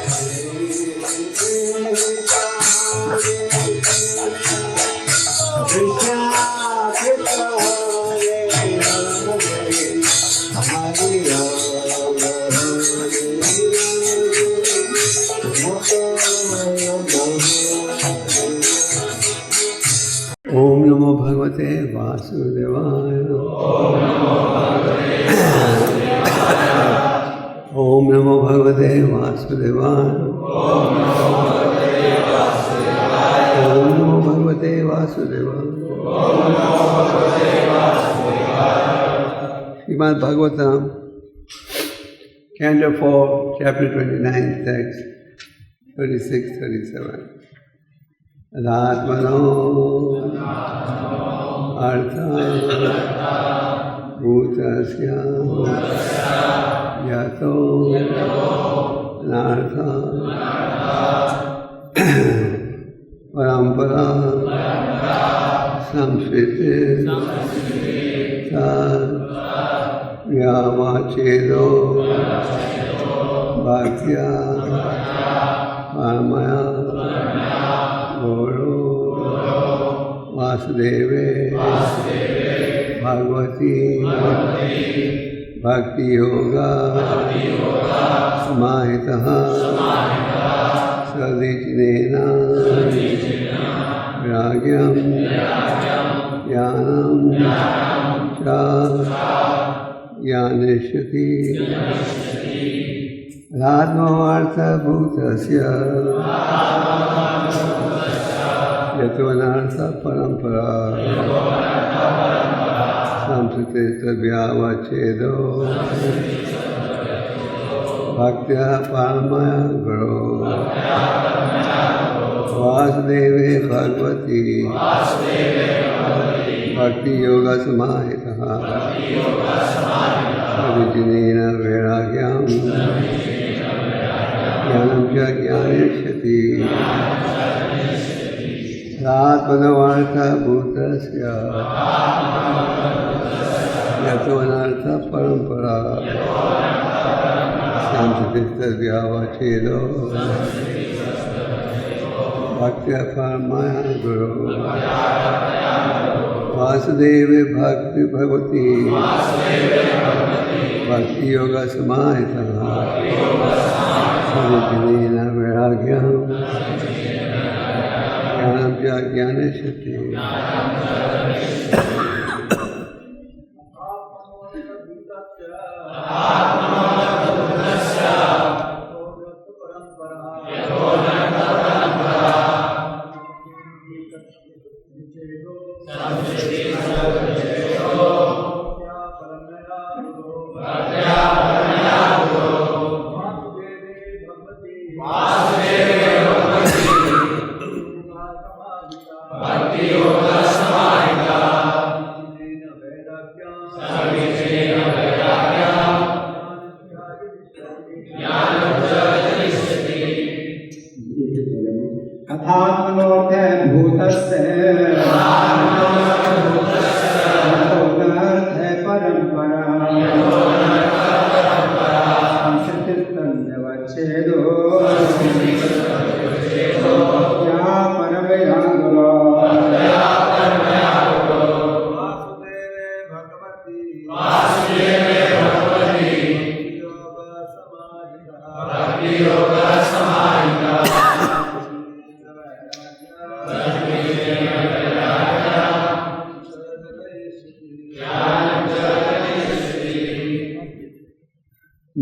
ओम नमो भगवते वासुदेवाय। ओम नमो भगवते वासुदेवाय। ओम नमो भगवते वासुदेवाय। Shrimad Bhagavatam Canto 4, Chapter 29, Text 36-37. Adhatmano artha bhutasya yato anartha parampara samskriti vyavachedo bhaktya paramaya Guru Vasudeve Bhagavati Bhakti Yoga Samahitaha Sadichinena Viragyam Jnanam Cha Jnanishyati Radhavartha Bhutasya Yato anartha parampara samskrita vyavachedo bhaktya paramaya guru Vasudeve Bhagavati Bhakti Yoga Samahitaha Sadichinena Vairagyam Jnanam Cha Jnanishyati Atmanavartha bhutasya yato anartha parampara samskrita vyavachedo bhaktya paramaya guru Vasudeve Bhakti Bhagavati Bhakti Yoga Samahitaha Sadichinena Vairagyam Jnanam Cha Jnanishyati.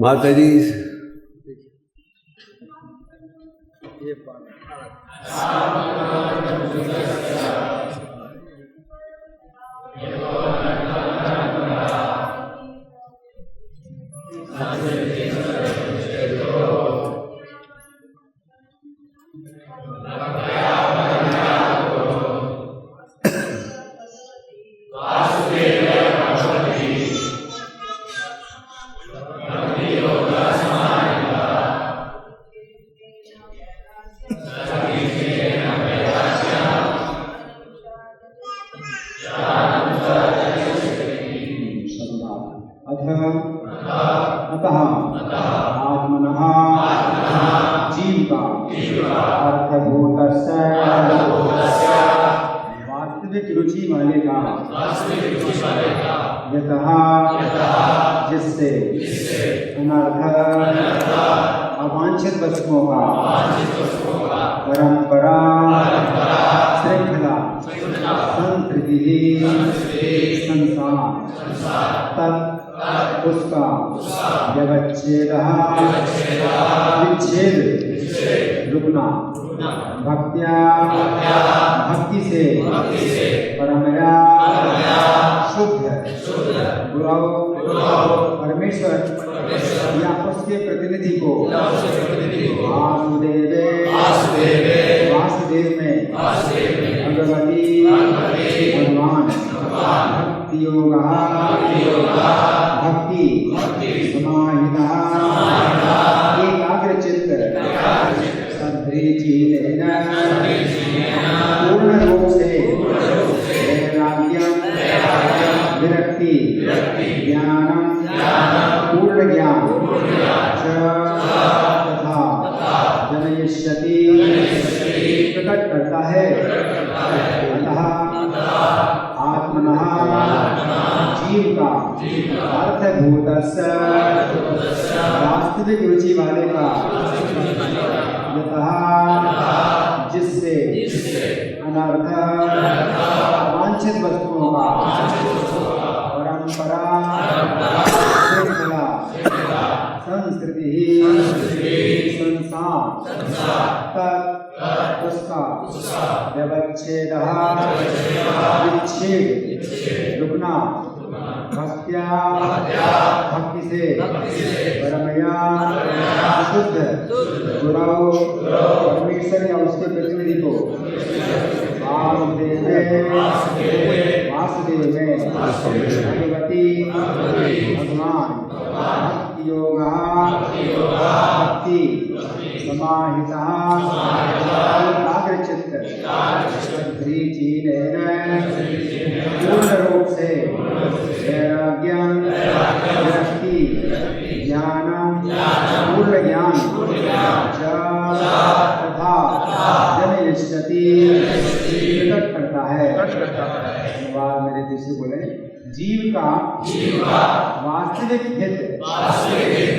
माताजी अर्थभूतस्य वास्तविक रुचि वाले का यतः जिससे अनर्थ अवांछित वस्तुओं का परंपरा श्रृंखला संस्कृति संसार तत् उसका व्यवच्छेद विच्छेद रुकना भक्त्या भक्ति से परमया शुद्ध गुरु परमेश्वर या उसके प्रतिनिधि को वासुदेव में भगवती भगवान भक्ति योग भक्ति समाहिता एकाग्र चित्त सदृचीन पूर्ण रूप से वैराग्यम विरक्ति ज्ञानम पूर्ण ज्ञान तथा जनयिष्यति प्रकट करता है। अतः आत्मनः जीव का अर्थभूतस्य वास्तविक रुचि वाले का यतः जिससे अनर्थ अवांछित वस्तुओं का परंपरा श्रृंखला संस्कृति संसार तत् उसका व्यवच्छेद विच्छेद रुकना भक्त्या भक्ति से परमया शुद्ध गुरु परमेश्वर या उसके प्रतिनिधि को वासुदेव में भगवती भगवान भक्ति योग भक्ति समाहिता एकाग्र चित्त पूर्ण रूप से वैराग्यम विरक्ति ज्ञानम पूर्ण ज्ञान तथा जनयिष्यति प्रकट करता है। धन्यवाद। मेरे दूसरे बोले जीव का वास्तविक हित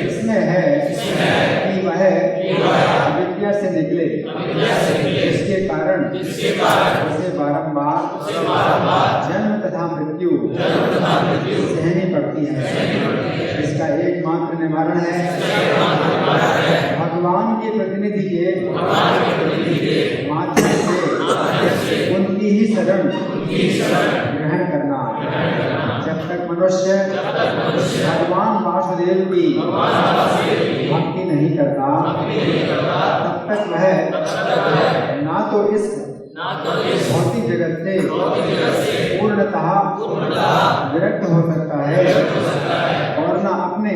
इसमें है कि वह अविद्या से निकले जिसके कारण उसे बारंबार जन्म तथा मृत्यु सहनी पड़ती है। इसका एकमात्र निवारण है भगवान के प्रतिनिधि के माध्यम से उनकी ही शरण ग्रहण करना। जब तक मनुष्य भगवान वासुदेव की भक्ति नहीं करता तब तक वह ना तो इस भौतिक जगत से पूर्णतः विरक्त हो सकता है और न अपने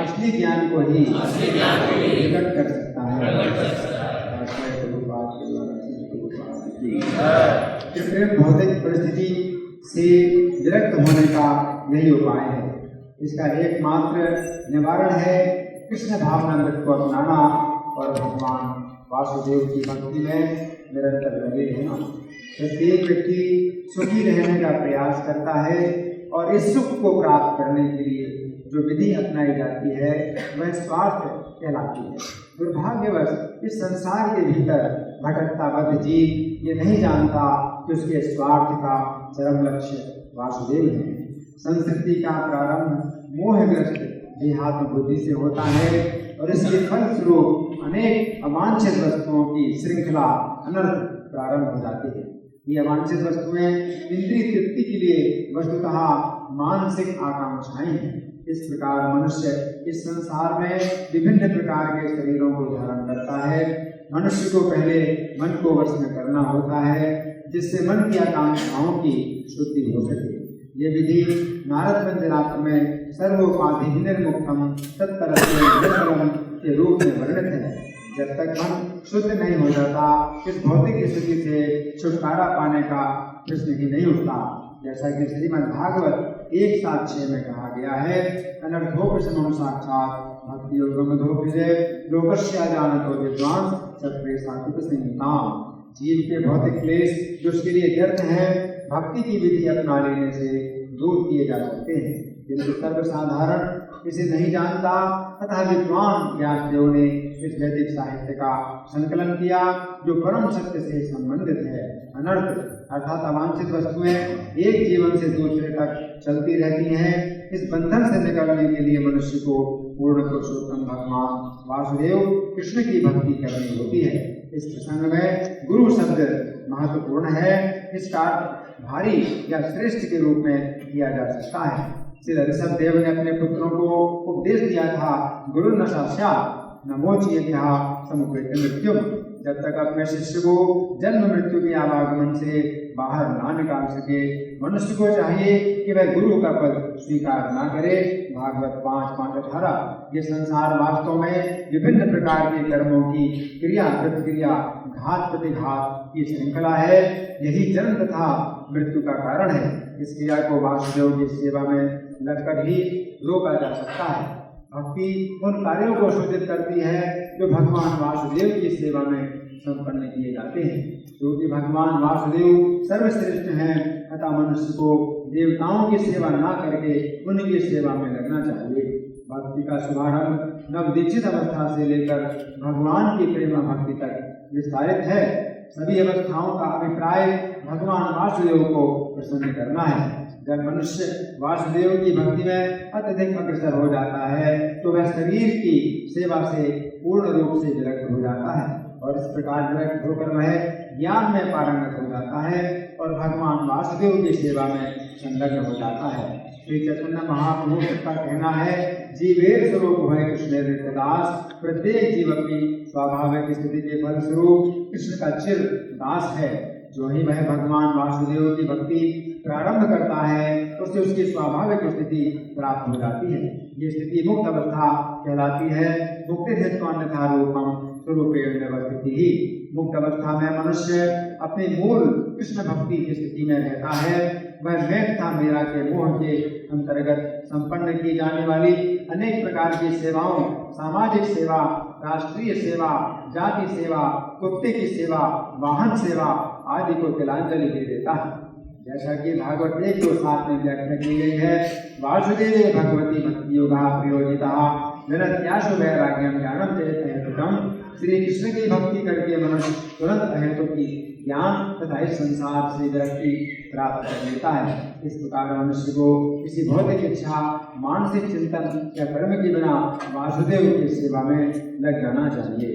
असली ज्ञान को ही प्रकट कर सकता है। कृत्रिम भौतिक परिस्थिति से विरक्त होने का यही उपाय है। इसका एकमात्र निवारण है कृष्ण भावनामृत को अपनाना और भगवान वासुदेव की भक्ति में निरंतर लगे रहना। प्रत्येक व्यक्ति सुखी रहने का प्रयास करता है और इस सुख को प्राप्त करने के लिए जो विधि अपनाई जाती है वह स्वार्थ कहलाती है। दुर्भाग्यवश इस संसार के भीतर भटकता बद्ध जीव ये नहीं जानता कि उसके स्वार्थ का चरम लक्ष्य वासुदेव है। संस्कृति का प्रारंभ मोहग्रस्त देहात्म बुद्धि से होता है और इसके फलस्वरूप अनेक अवांछित वस्तुओं की श्रृंखला अनर्थ प्रारंभ हो जाती है। ये अवांछित वस्तुएं इंद्रिय तृप्ति के लिए वस्तुतः मानसिक आकांक्षाएं हैं। इस प्रकार मनुष्य इस संसार में विभिन्न प्रकार के शरीरों को धारण करता है। मनुष्य को पहले मन को वश में करना होता है जिससे मन की आकांक्षाओं की शुद्धि हो सके। ये विधि नारद मंजरात्र में सर्वोपाधि निर्मुक्तम तत्तरम के रूप में वर्णित है। जब तक मन शुद्ध नहीं हो जाता इस भौतिक स्थिति से छुटकारा पाने का प्रश्न ही नहीं उठता। जैसा कि श्रीमद् भागवत 1:6 में कहा गया है, अनर्थोपशमं साक्षात् भक्ति योगमधोभिजय लोकस्य जानतो विद्वान चक्रे साकुत संहिताम। जीव के भौतिक क्लेश जो उसके लिए व्यर्थ है, भक्ति की विधि अपना लेने से दूर किए जा सकते हैं, किंतु सर्वसाधारण इसे नहीं जानता। अतः विद्वान व्यासदेव ने इस वैदिक साहित्य का संकलन किया जो परम सत्य से संबंधित है। अनर्थ अर्थात अवांछित वस्तुएं एक जीवन से दूसरे तक चलती रहती हैं। इस बंधन से निकलने के लिए मनुष्य को पूर्ण पुरुषोत्तम भगवान वासुदेव कृष्ण की भक्ति करनी होती है। इस प्रसंग में गुरु शब्द महत्वपूर्ण है। इसका भारी या श्रेष्ठ के रूप में किया जा सकता है। श्री ऋषभ देव ने अपने पुत्रों को उपदेश दिया था, गुरु न साक्षा नमोचियः समुपेत मृत्यु। जब तक अपने शिष्य को जन्म मृत्यु के आवागमन से बाहर ना निकाल सके, मनुष्य को चाहिए कि वह गुरु का पद स्वीकार न करे। भागवत 5:5-18। ये संसार वास्तव में विभिन्न प्रकार के कर्मों की क्रिया प्रतिक्रिया घात प्रतिघात की श्रृंखला है। यही जन्म तथा मृत्यु का कारण है। इस क्रिया को वासुदेव की सेवा में लगकर ही रोका जा सकता है। भक्ति उन कार्यों को सूचित करती है जो भगवान वासुदेव की सेवा में संपन्न किए जाते हैं। क्योंकि भगवान वासुदेव सर्वश्रेष्ठ हैं, अतः मनुष्य को देवताओं की सेवा न करके उनकी सेवा में लगना चाहिए। भक्ति का शुभारंभ नवदीक्षित अवस्था से लेकर भगवान की प्रेम भक्ति तक विस्तारित है। सभी अवस्थाओं का अभिप्राय भगवान वासुदेव को प्रसन्न करना है। जब मनुष्य वासुदेव की भक्ति में अत्यधिक अग्रसर हो जाता है तो वह शरीर की सेवा से पूर्ण रूप से विरक्त हो जाता है और इस प्रकार विरक्त होकर वह ज्ञान में पारंगत हो जाता है और भगवान वासुदेव की सेवा में संलग्न हो जाता है। श्री चैतन्य महाप्रभु का कहना है, जीवेर स्वरूप है कृष्ण दास। प्रत्येक जीव अपनी स्वाभाविक स्थिति के फलस्वरूप कृष्ण का चिर दास है। जो ही वह भगवान वासुदेव की भक्ति प्रारंभ करता है उससे उसकी स्वाभाविक स्थिति प्राप्त हो जाती है। ये स्थिति मुक्त अवस्था कहलाती है। मुक्तिर्हेत्वान्यथा रूपम स्वरूपेण व्यवस्थिति ही। मुक्त अवस्था में मनुष्य अपने मूल कृष्ण भक्ति की स्थिति में रहता है। वह मैं तथा मेरा के मोह के अंतर्गत संपन्न की जाने वाली अनेक प्रकार की सेवाओं, सामाजिक सेवा, राष्ट्रीय सेवा, जाति सेवा, कुत्ते की सेवा, वाहन सेवा आदि को तिलांजलि दे देता है। जैसा कि भागवत 1:7 में व्याख्या की गई है, वासुदेवे भगवती भक्ति योगा प्रयोजिता निरत्याशु वैराग्यम ज्ञानम चेत हेतुकम। श्री कृष्ण की भक्ति करके मनुष्य तुरंत अहेतु की ज्ञान तथा इस संसार से विरक्ति प्राप्त कर लेता है। इस प्रकार मनुष्य को किसी भौतिक इच्छा, मानसिक चिंतन या कर्म के बिना वासुदेव की सेवा में लग जाना चाहिए।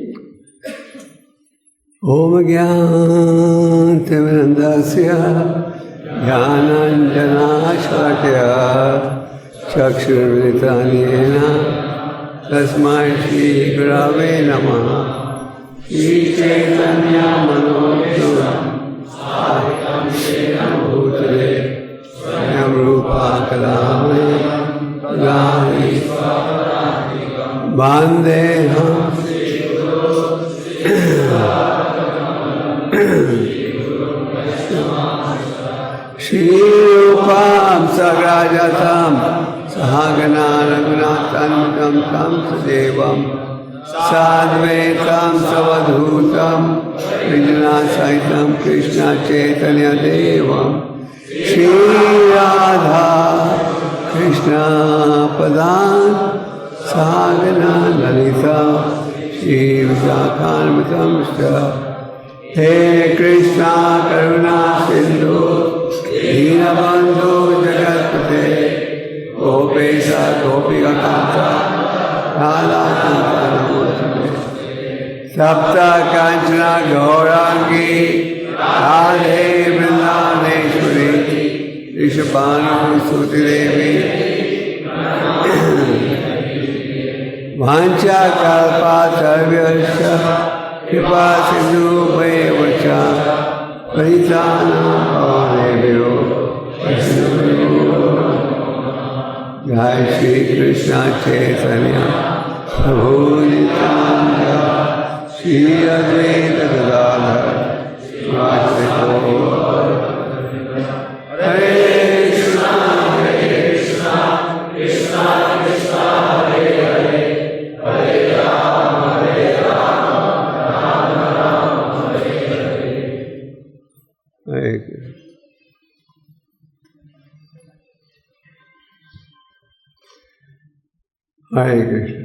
ओम ज्ञानतिमिरन्दस्य ज्ञानाञ्जनाशलाकया चक्षुरुन्मिलितं येन तस्मै श्रीगुरवे नमः। श्रीचैतन्यमनोभीष्टं स्थापितं येन भूतले स्वयं रूपा कदा मह्यं वन्देऽहं श्रीरूपां सग्राजतं सहगना रघुनाथान्वितं तं सदेवं साद्वैतं सवधूतं विजनासहितं कृष्णचैतन्यदेवं श्रीराधा कृष्णपदान् सहगना ललिता श्रीविशाखान्वितं च। हे कृष्णा करुणा सिंधु दीनबंधु जगत्पते गोपेश गोपिकान्ता राधाकान्ता नमोस्तुते। सप्त कांचन गौरांगी राधे वृंदावनेश्वरी ऋषभानुसुते देवी वाञ्छाकल्पतरुभ्यश्च कृपा सिन्धुभ्येव च पतितानां पावनेभ्यो जय श्री कृष्ण चैतन्य प्रभु नित्यानंद श्री अद्वैत गदाधर श्रीवासदि हरे कृष्णा कृष्णा कृष्णा हरे हरे हरे कृष्ण।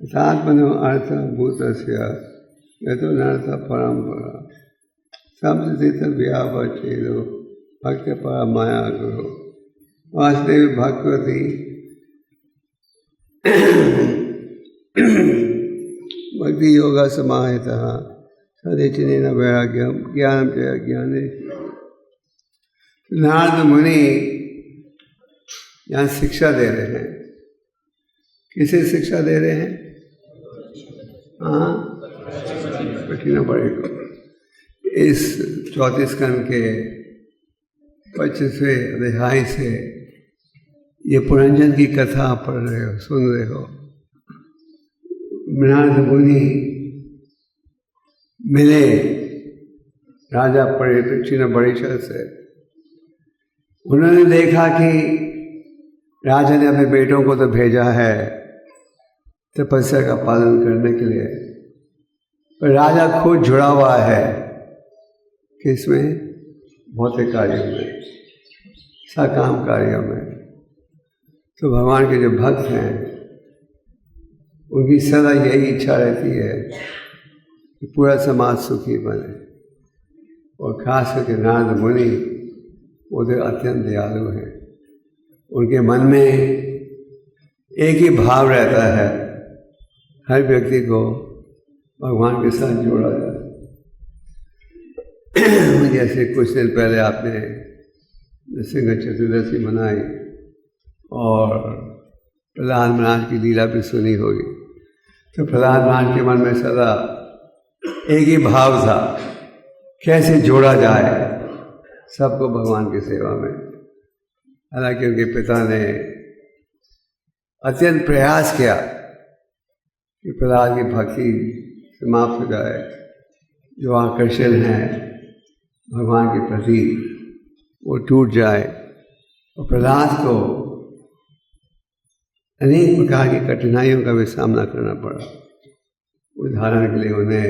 यथात्मनो अर्थभूतस्य यतो नर्थ परम्परा संस्थित व्यापचेदो भक्त परमाया गुरु वासुदेव भगवती भक्ति योगा समाहितः सदिचिनेन वैराग्यम ज्ञानम च ज्ञाने। नारद मुनि यहाँ शिक्षा दे रहे हैं। किसे शिक्षा दे रहे हैं? हाँ, कठिन बड़े को। इस 34 स्कंद के 25वें अध्याय से ये पुरंजन की कथा पढ़ रहे हो, सुन रहे हो। नारद मुनि मिले राजा परीक्षित बड़ीशर से। उन्होंने देखा कि राजा ने अपने बेटों को तो भेजा है तपस्या का पालन करने के लिए, पर राजा खुद जुड़ा हुआ है किसमें? भौतिक कार्यों में, सकाम कार्यों में। तो भगवान के जो भक्त हैं उनकी सदा यही इच्छा रहती है कि पूरा समाज सुखी बने। और खास करके नारद मुनि वो तो अत्यंत दयालु हैं। उनके मन में एक ही भाव रहता है, हर व्यक्ति को भगवान के साथ जोड़ा जाए। जैसे कुछ दिन पहले आपने नृसिंह चतुर्दशी मनाई और प्रहलाद महाराज की लीला भी सुनी होगी। तो प्रहलाद महाराज के मन में सदा एक ही भाव था, कैसे जोड़ा जाए सबको भगवान की सेवा में। हालांकि उनके पिता ने अत्यंत प्रयास किया कि प्रहलाद की भक्ति समाप्त हो जाए, जो आकर्षण है भगवान के प्रति वो टूट जाए। और प्रहलाद को अनेक प्रकार की कठिनाइयों का भी सामना करना पड़ा। उदाहरण के लिए उन्हें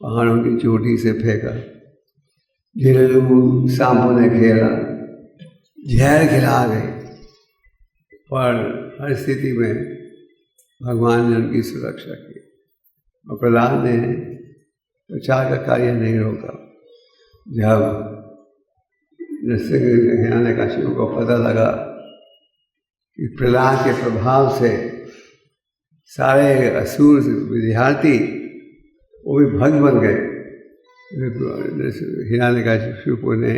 पहाड़ों की चोटी से फेंका, घिरलू सांपों ने घेरा, जहर खिला गए, पर हर स्थिति में भगवान ने उनकी सुरक्षा की। और प्रहलाद ने प्रचार का कार्य नहीं रोका। जब हिरण्यकशिपु को पता लगा कि प्रहलाद के प्रभाव से सारे असुर विद्यार्थी वो भी भक्त बन गए, हिरण्यकशिपु ने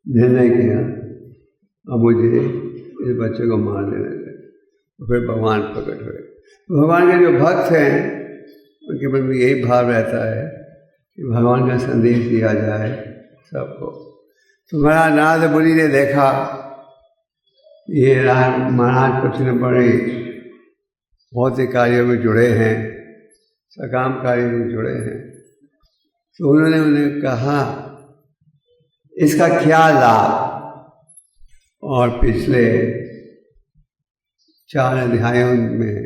निर्णय किया अब मुझे इस बच्चे को मार देने लगे। फिर भगवान प्रकट हुए। भगवान के जो भक्त हैं उनके मन में यही भाव रहता है कि भगवान का संदेश दिया जाए सबको। तो महाराज नारद मुनि ने देखा ये महाराज कुछ न बड़े भौतिक कार्यों में जुड़े हैं, सकाम कार्यों में जुड़े हैं। तो उन्होंने उन्हें कहा इसका क्या लाभ। और पिछले 4 अध्यायों में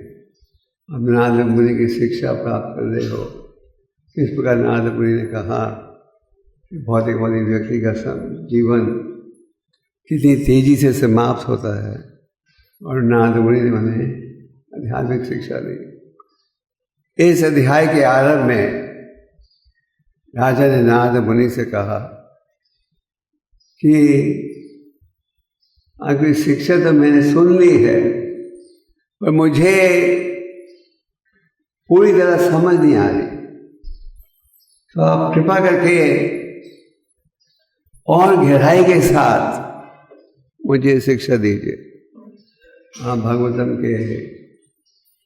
अब नारद मुनि की शिक्षा प्राप्त कर रहे हो। किस प्रकार नारद मुनि ने कहा कि भौतिकवादी व्यक्ति का जीवन कितनी तेजी से समाप्त होता है, और नारद मुनि ने उन्हें आध्यात्मिक शिक्षा दी। इस अध्याय के आरंभ में राजा ने नारद मुनि से कहा कि आपकी शिक्षा तो मैंने सुन ली है, पर मुझे पूरी तरह समझ नहीं आ रही, तो आप कृपा करके और गहराई के साथ मुझे शिक्षा दीजिए। आप भागवतम के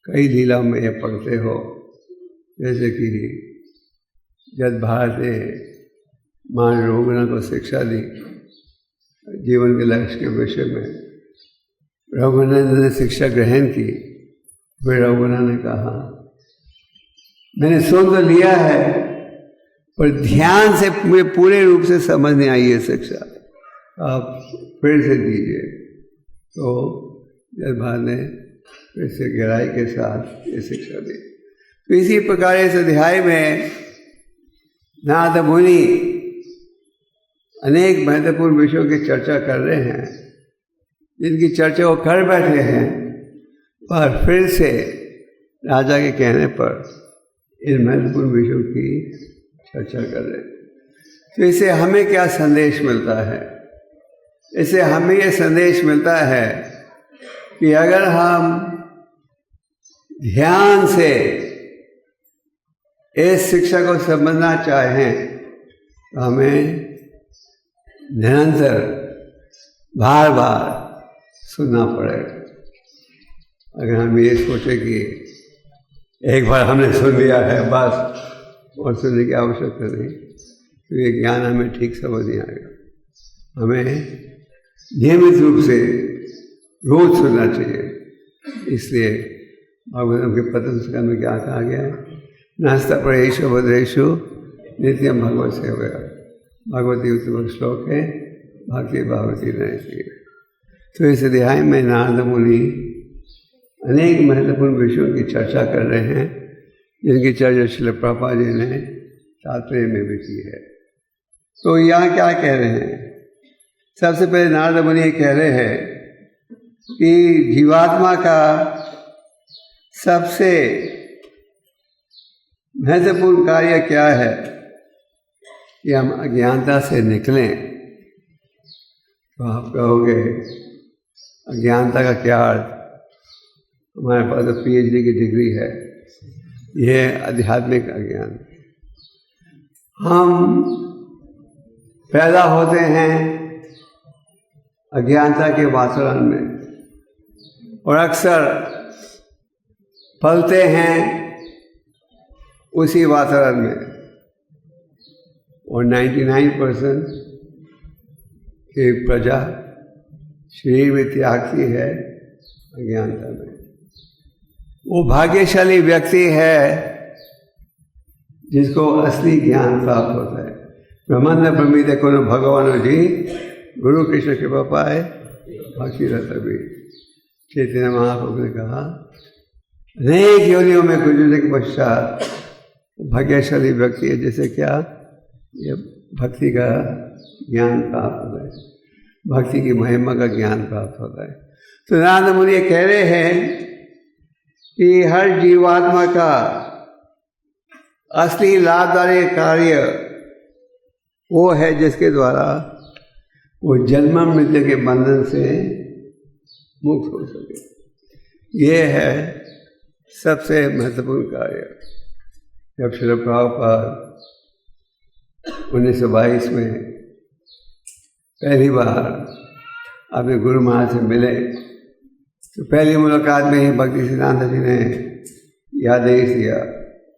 कई लीलाओं में ये पढ़ते हो, जैसे कि जब भारत ने मां रघुनाथ को शिक्षा दी जीवन के लक्ष्य के विषय में, रघुनाथ ने शिक्षा ग्रहण की। फिर रघुनाथ ने कहा मैंने सुन तो लिया है, पर ध्यान से मुझे पूरे रूप से समझ नहीं आई ये शिक्षा, आप फिर से दीजिए। तो जलभार ने फिर से गहराई के साथ ये शिक्षा दी। तो इसी प्रकार इस अध्याय में नारद मुनि अनेक महत्वपूर्ण विषयों की चर्चा कर रहे हैं। जिनकी चर्चा वो कर बैठे हैं, पर फिर से राजा के कहने पर इन महत्वपूर्ण विषयों की चर्चा कर रहे हैं। तो इससे हमें क्या संदेश मिलता है? इससे हमें ये संदेश मिलता है कि अगर हम ध्यान से इस शिक्षा को समझना चाहें तो हमें निरंतर बार बार सुनना पड़ेगा। अगर हम ये सोचे कि एक बार हमने सुन लिया है बस और सुनने की आवश्यकता नहीं, तो ये ज्ञान हमें ठीक समझ नहीं आएगा। हमें नियमित रूप से रोज सुनना चाहिए। इसलिए भागवतम के प्रथम स्कंद में क्या कहा गया है? नास्ता परेशु भद्रेशु नित्यम भगवत सेवया। भगवती उत्तम श्लोक है, भक्ति भागवती नैसी। तो इस अध्याय में नारद मुनि अनेक महत्वपूर्ण विषयों की चर्चा कर रहे हैं, जिनकी चर्चा श्रील प्रभुपाद जी ने तात्पर्य में भी की है। तो यहाँ क्या कह रहे हैं? सबसे पहले नारद मुनि कह रहे हैं कि जीवात्मा का सबसे महत्वपूर्ण कार्य क्या है कि हम अज्ञानता से निकलें। तो आप कहोगे अज्ञानता का क्या अर्थ? हमारे पास तो PhD की डिग्री है, यह आध्यात्मिक अज्ञान। हम पैदा होते हैं अज्ञानता के वातावरण में और अक्सर पलते हैं उसी वातावरण में, और 99% की प्रजा शरीर में त्यागती है अज्ञानता में। वो भाग्यशाली व्यक्ति है जिसको असली ज्ञान प्राप्त होता है। ब्रह्मांड प्रमित को भगवान जी गुरु कृष्ण कृपा पाए भक्ति रत भी। चैतन्य महाप्रभु ने कहा अनेक योनियों में गुजरने के पश्चात भाग्यशाली व्यक्ति है, जैसे क्या ये भक्ति का ज्ञान प्राप्त होता है, भक्ति की महिमा का ज्ञान प्राप्त होता है। तो नारद मुनि कह रहे हैं कि हर जीवात्मा का असली लाभदायक कार्य वो है जिसके द्वारा वो जन्म मृत्यु के बंधन से मुक्त हो सके। ये है सबसे महत्वपूर्ण कार्य। जब श्रील प्रभुपाद 1922 में पहली बार अपने गुरु महाराज से मिले, तो पहली मुलाकात में ही भक्ति सिद्धांत जी ने यह आदेश दिया,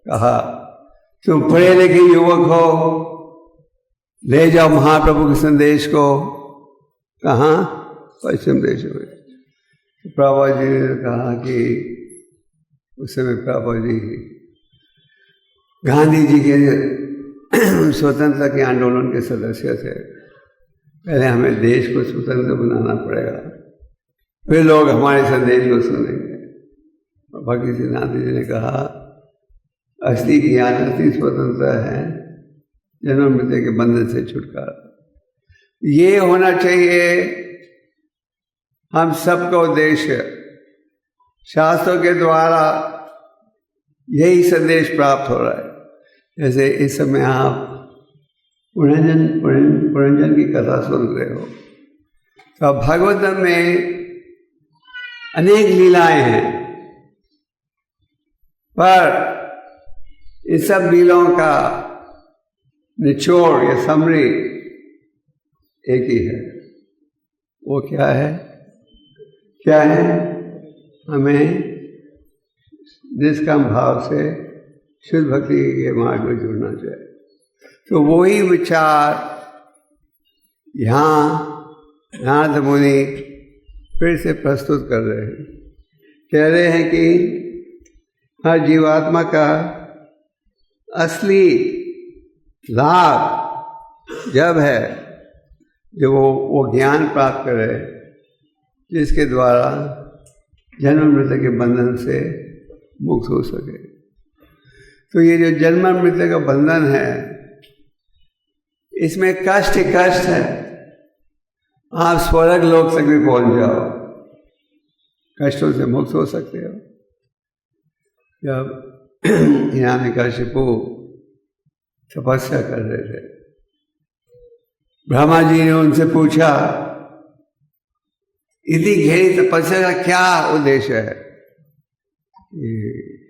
कहा तुम पढ़े लिखे युवक हो, ले जाओ महाप्रभु के संदेश को कहाँ? पश्चिम देश में। तो प्रभुपाद जी ने कहा कि उस समय प्रभुपाद जी गांधी जी के स्वतंत्रता के आंदोलन के सदस्य थे। पहले हमें देश को स्वतंत्र बनाना पड़ेगा, फिर लोग हमारे संदेश को सुनेंगे। और भक्ति सिद्धांत जी ने कहा असली ज्ञान, असली स्वतंत्रता है जन्म मृत्यु के बंधन से छुटकारा। ये होना चाहिए हम सबका उद्देश्य। शास्त्रों के द्वारा यही संदेश प्राप्त हो रहा है। जैसे इस समय आप पुरंजन की कथा सुन रहे हो, तो भागवतम में अनेक लीलाएं हैं, पर इन सब लीलाओं का निचोड़ या समरी एक ही है। वो क्या है? क्या है? हमें निष्काम भाव से शुद्ध भक्ति के मार्ग में जुड़ना चाहिए। तो वही विचार यहाँ नारद मुनि फिर से प्रस्तुत कर रहे हैं। कह रहे हैं कि हर जीवात्मा का असली लाभ जब है जब वो ज्ञान प्राप्त करे जिसके द्वारा जन्म मृत्यु के बंधन से मुक्त हो सके। तो ये जो जन्म मृत्यु का बंधन है, इसमें कष्ट ही कष्ट है। आप स्वर्ग लोक तक भी पहुंच जाओ, कष्टों से मुक्त हो सकते हो। जब हिरण्यकशिपु तपस्या कर रहे थे, ब्रह्मा जी ने उनसे पूछा, इतनी गहरी तपस्या का क्या उद्देश्य है?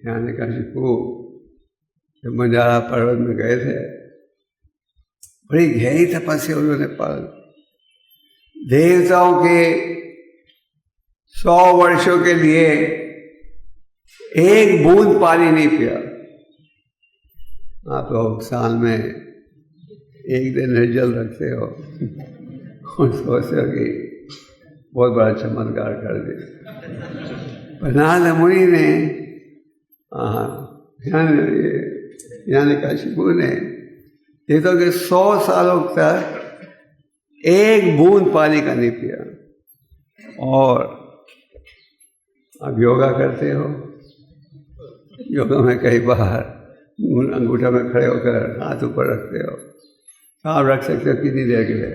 हिरण्यकशिपु जब मंडारा पर्वत में गए थे, बड़ी गहरी तपस्या उन्होंने पाल, देवताओं के 100 वर्षों के लिए एक बूंद पानी नहीं पिया। आप लोग साल में एक दिन निर्जल रखते हो और सोचते हो कि बहुत बड़ा चमत्कार कर दिया। पर नारद मुनि ने हिरण्यकशिपु ने देवताओं के 100 सालों तक एक बूंद पानी का नहीं पिया। और आप योगा करते हो, योगा में कई बार अंगूठा में खड़े होकर हाथ ऊपर रखते हो, आप रख सकते हो कितनी देर के लिए?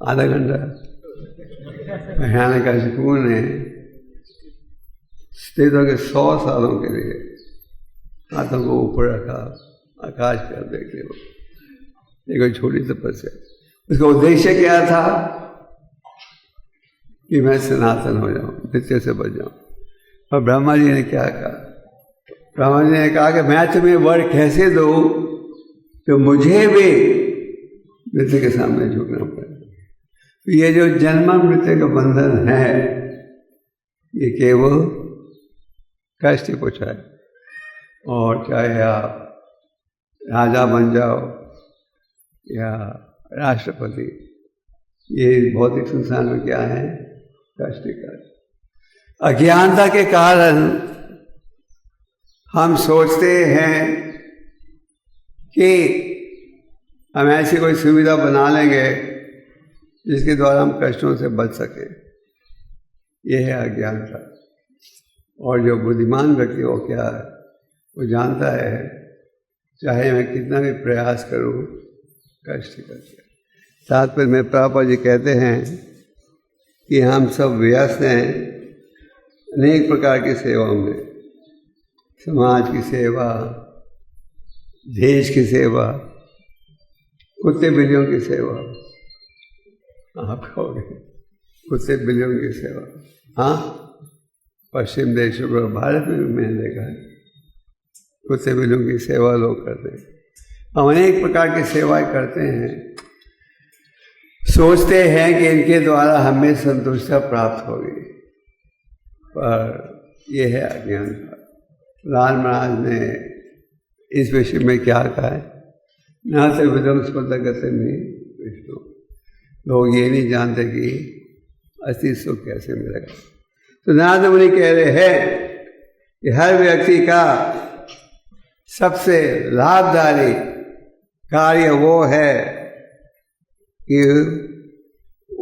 आधा घंटा। हिरण्यकशिपु ने देवताओं के 100 सालों के लिए हाथों को ऊपर रखा, आकाश कर देखते हो। ये कोई छोटी तपस्या। उसका उद्देश्य क्या था? कि मैं सनातन हो जाऊं, नित्य से बच जाऊं। और ब्रह्मा जी ने क्या कहा? ब्रह्मा जी ने कहा कि मैं तुम्हें वर कैसे दूं तो मुझे भी मृत्यु के सामने झुकना पड़े। तो ये जो जन्म मृत्यु का बंधन है, ये केवल कष्ट ही पहुंचाए। और चाहे आप राजा बन जाओ या राष्ट्रपति, ये भौतिक संसार में क्या है? कष्ट ही कष्ट। अज्ञानता के कारण हम सोचते हैं कि हम ऐसी कोई सुविधा बना लेंगे जिसके द्वारा हम कष्टों से बच सके। ये है अज्ञानता। और जो बुद्धिमान व्यक्ति हो क्या है, वो जानता है चाहे मैं कितना भी प्रयास करूं, कष्ट ही कष्ट है। तात्पर्य में प्रभुपाद जी कहते हैं कि हम सब व्यस्त हैं अनेक प्रकार की सेवाओं में, समाज की सेवा, देश की सेवा, कुत्ते बिल्लियों की सेवा। आप कहोगे कुत्ते बिल्लियों की सेवा? हाँ, पश्चिम देशों पर, भारत में भी मैंने देखा है कुत्ते बिल्लियों की सेवा लोग करते हैं। हम अनेक प्रकार की सेवाएं करते हैं, सोचते हैं कि इनके द्वारा हमें संतुष्टि प्राप्त होगी, पर यह है अज्ञानता। लाल महाराज ने इस विषय में क्या कहा है? न से विध्वंसपतगते में विष्णु। लोग ये नहीं जानते कि असली सुख कैसे मिलेगा। तो नारद मुनि कह रहे हैं कि हर व्यक्ति का सबसे लाभदायी कार्य वो है कि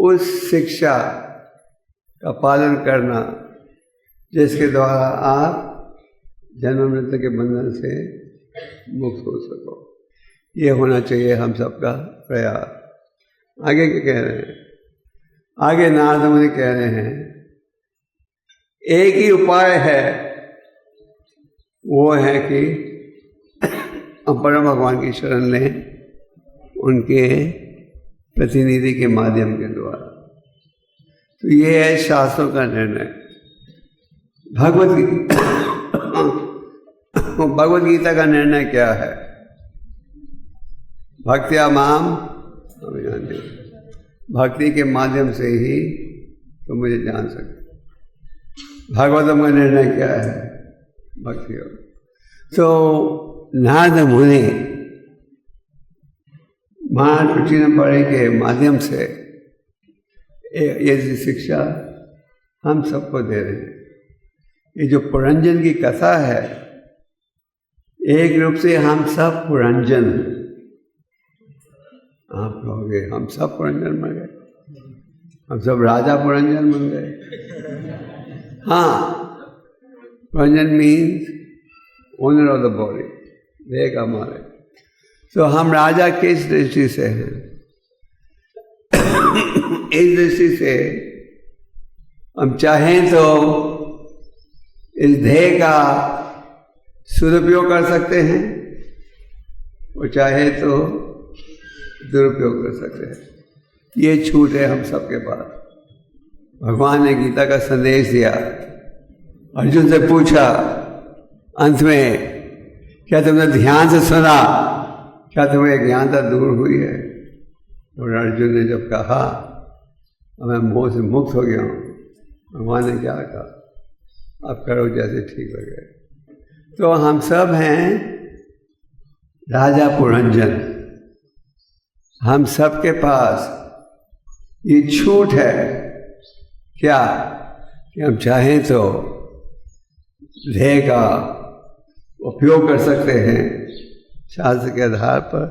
उस शिक्षा का पालन करना जिसके द्वारा आप जन्म मृत्यु के बंधन से मुक्त हो सको। ये होना चाहिए हम सबका प्रयास। आगे क्या कह रहे हैं? आगे नारद मुनि कह रहे हैं एक ही उपाय है, वो है कि हम परम भगवान की शरण लें, उनके प्रतिनिधि के माध्यम के द्वारा। तो ये है शास्त्रों का निर्णय। भगवद गीता का निर्णय क्या है? भक्त्या माम अभिजाने। भक्ति के माध्यम से ही तो मुझे जान सकते। भागवतम का निर्णय क्या है? भक्ति योग। तो नारद मुनि महान प्राचीन पढ़े के माध्यम से ये शिक्षा हम सबको दे रहे हैं। ये जो पुरंजन की कथा है, एक रूप से हम सब पुरंजन। आप कहोगे हम सब पुरंजन बन गए, हम सब राजा पुरंजन बन गए। हाँ, Puranjan means owner of the body, देह का मालिक। तो हम राजा किस दृष्टि से हैं? इस दृष्टि से हम चाहें तो इस ध्येय का सदुपयोग कर सकते हैं और चाहे तो दुरुपयोग कर सकते हैं। ये छूट है हम सबके पास। भगवान ने गीता का संदेश दिया, अर्जुन से पूछा अंत में, क्या तुमने ध्यान से सुना? क्या तुम्हें अज्ञानता दूर हुई है? और अर्जुन ने जब कहा मैं मोह से मुक्त हो गया हूँ, भगवान ने क्या कहा? आप करो जैसे ठीक लगे। तो हम सब हैं राजा पुरंजन। हम सबके पास ये छूट है क्या कि हम चाहें तो ध्येय का उपयोग कर सकते हैं शास्त्र के आधार पर,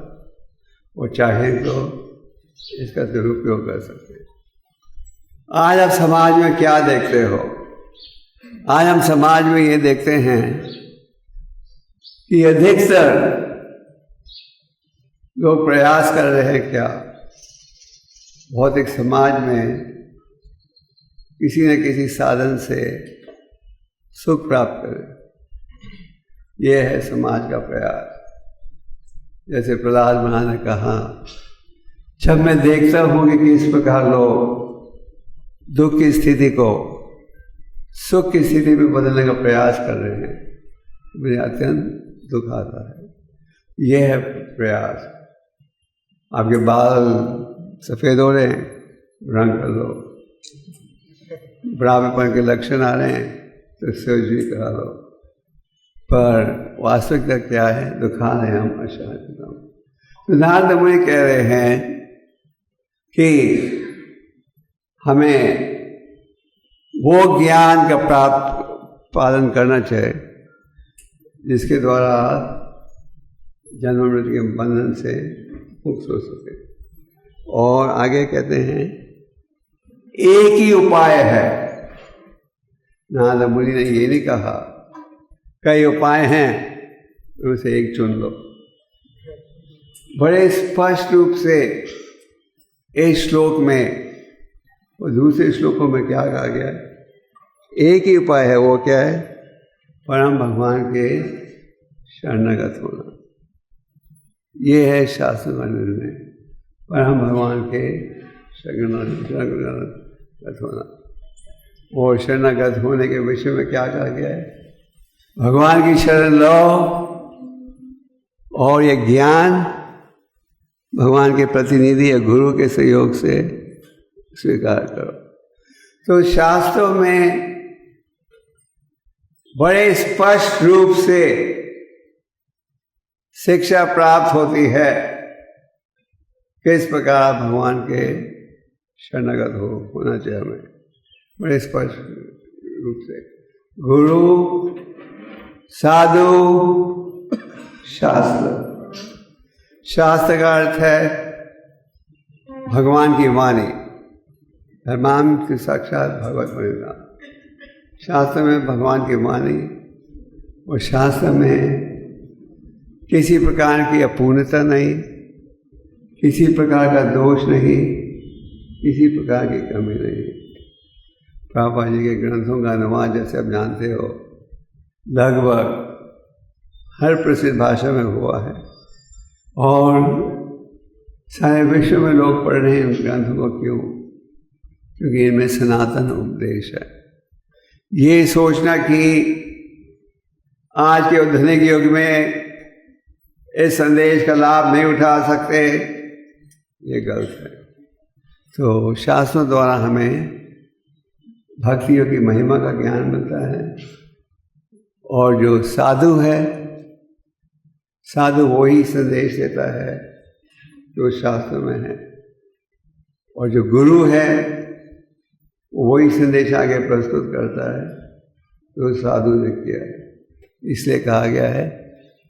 और चाहें तो इसका दुरुपयोग कर सकते हैं। आज आप समाज में क्या देखते हो? आज हम समाज में ये देखते हैं कि अधिकतर लोग प्रयास कर रहे हैं क्या, भौतिक समाज में किसी न किसी साधन से सुख प्राप्त करें। यह है समाज का प्रयास। जैसे प्रहलाद महाराज ने कहा, जब मैं देखता हूँ कि किस प्रकार लोग दुख की स्थिति को सुख की स्थिति में बदलने का प्रयास कर रहे हैं, मुझे अत्यंत दुख आता है। यह है प्रयास। आपके बाल सफ़ेद हो रहे हैं, रंग कर लो। बुढ़ापेपन के लक्षण आ रहे हैं तो सर्जरी करा लो। पर वास्तविकता क्या है? दुखा रहे हम अशांत। तो नारद मुनि कह रहे हैं कि हमें वो ज्ञान का पालन करना चाहिए जिसके द्वारा जन्म मृत्यु के बंधन से मुक्त हो सके। और आगे कहते हैं एक ही उपाय है। नारद मुनि ने ये नहीं कहा कई उपाय हैं, उनसे एक चुन लो। बड़े स्पष्ट रूप से इस श्लोक में और दूसरे श्लोकों में क्या कहा गया है? एक ही उपाय है। वो क्या है? परम भगवान के शरणागत होना। ये है शास्त्र का निर्णय, परम भगवान के शरणागत होना। और शरणागत होने के विषय में क्या कहा गया है? भगवान की शरण लो और ये ज्ञान भगवान के प्रतिनिधि या गुरु के सहयोग से स्वीकार करो। तो शास्त्रों में बड़े स्पष्ट रूप से शिक्षा प्राप्त होती है किस प्रकार भगवान के शरणागत होना चाहिए हमें, बड़े स्पष्ट रूप से। गुरु, साधु, शास्त्र। शास्त्र का अर्थ है भगवान की वाणी, धर्माम की साक्षात भगवत परिणाम। शास्त्र में भगवान की वाणी, और शास्त्र में किसी प्रकार की अपूर्णता नहीं, किसी प्रकार का दोष नहीं, किसी प्रकार की कमी नहीं। प्रभुपाद जी के ग्रंथों का अनुवाद जैसे आप जानते हो लगभग हर प्रसिद्ध भाषा में हुआ है, और सारे विश्व में लोग पढ़ रहे हैं उन ग्रंथों को। क्यों? क्योंकि इनमें सनातन उपदेश है। ये सोचना कि आज के आधुनिक युग में इस संदेश का लाभ नहीं उठा सकते, ये गलत है। तो शास्त्रों द्वारा हमें भक्तियों की महिमा का ज्ञान मिलता है, और जो साधु है, साधु वही संदेश देता है जो शास्त्र में है, और जो गुरु है वही संदेश आगे प्रस्तुत करता है जो साधु ने किया है। इसलिए कहा गया है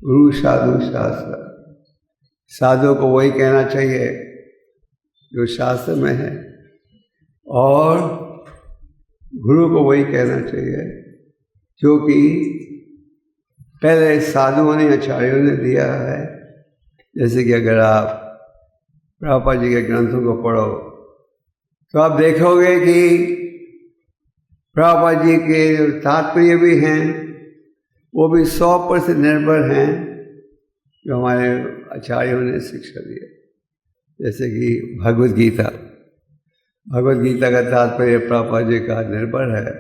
गुरु साधु शास्त्र। साधु को वही कहना चाहिए जो शास्त्र में है, और गुरु को वही कहना चाहिए जो कि पहले साधुओं ने, आचार्यों ने दिया है। जैसे कि अगर आप प्रभुपाद जी के ग्रंथों को पढ़ो तो आप देखोगे कि प्रभुपाद जी के जो तात्पर्य भी हैं वो भी 100% निर्भर हैं जो हमारे आचार्यों ने शिक्षा दी है। जैसे कि भगवद गीता का तात्पर्य प्रभुपाद जी का निर्भर है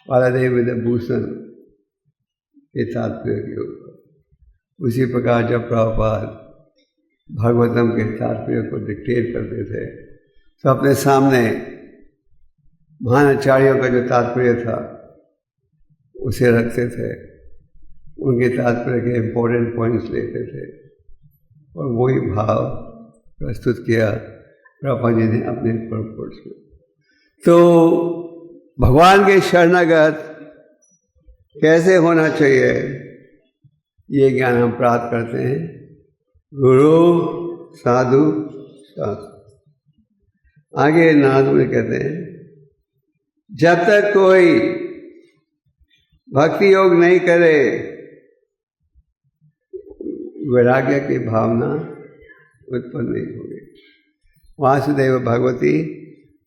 पालादेव विद्याभूषण के तात्पर्य के ऊपर। उसी प्रकार जब प्रभुपाद भागवतम के तात्पर्य को डिक्टेट करते थे तो अपने सामने महान आचार्यों का जो तात्पर्य था उसे रखते थे, उनके तात्पर्य के इम्पोर्टेंट पॉइंट्स लेते थे और वही भाव प्रस्तुत किया प्रभुपाद जी ने अपने परपोर्ट्स में। तो भगवान के शरणागत कैसे होना चाहिए ये ज्ञान हम प्राप्त करते हैं गुरु साधु शास्त्र। आगे नारद मुनि कहते हैं जब तक कोई भक्ति योग नहीं करे वैराग्य की भावना उत्पन्न नहीं होगी। वासुदेव भगवती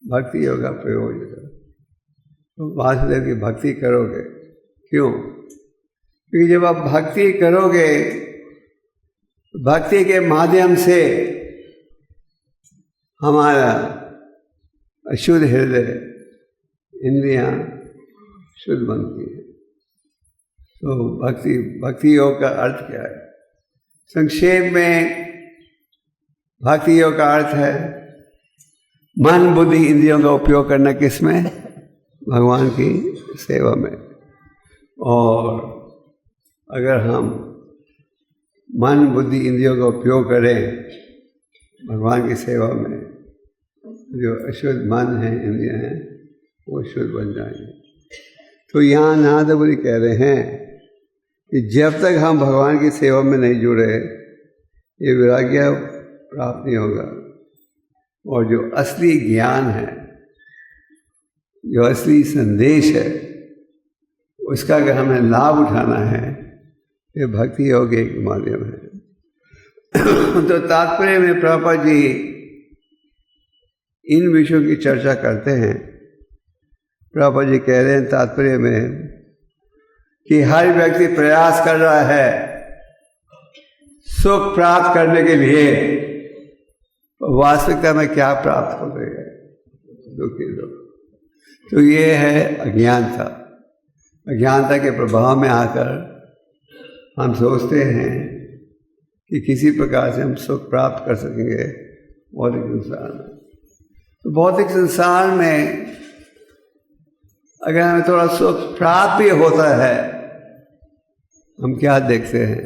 भक्ति योग का प्रयोजन। तो वासुदेव की भक्ति करोगे, क्यों? क्योंकि जब आप भक्ति करोगे भक्ति के माध्यम से हमारा अशुद्ध हृदय इंद्रियां शुद्ध बनती है। तो भक्ति योग का अर्थ क्या है? संक्षेप में भक्ति योग का अर्थ है मन बुद्धि इंद्रियों का उपयोग करना किसमें? भगवान की सेवा में। और अगर हम मन बुद्धि इंद्रियों का उपयोग करें भगवान की सेवा में, जो अशुद्ध मन है इंद्रियां हैं वो शुद्ध बन जाएंगे। तो यहाँ नारद मुनि कह रहे हैं कि जब तक हम भगवान की सेवा में नहीं जुड़े ये वैराग्य प्राप्त नहीं होगा। और जो असली ज्ञान है, जो असली संदेश है, उसका अगर हमें लाभ उठाना है ये भक्ति योग एक माध्यम है। तो तात्पर्य में प्रभुपाद जी इन विषयों की चर्चा करते हैं। प्रभुपाद जी कह रहे हैं तात्पर्य में कि हर व्यक्ति प्रयास कर रहा है सुख प्राप्त करने के लिए, वास्तविकता में क्या प्राप्त हो गया? दुखी लोग। तो ये है अज्ञानता। अज्ञानता के प्रभाव में आकर हम सोचते हैं कि किसी प्रकार से हम सुख प्राप्त कर सकेंगे भौतिक संसार में। तो भौतिक संसार में अगर हमें थोड़ा सुख प्राप्त भी होता है, हम क्या देखते हैं?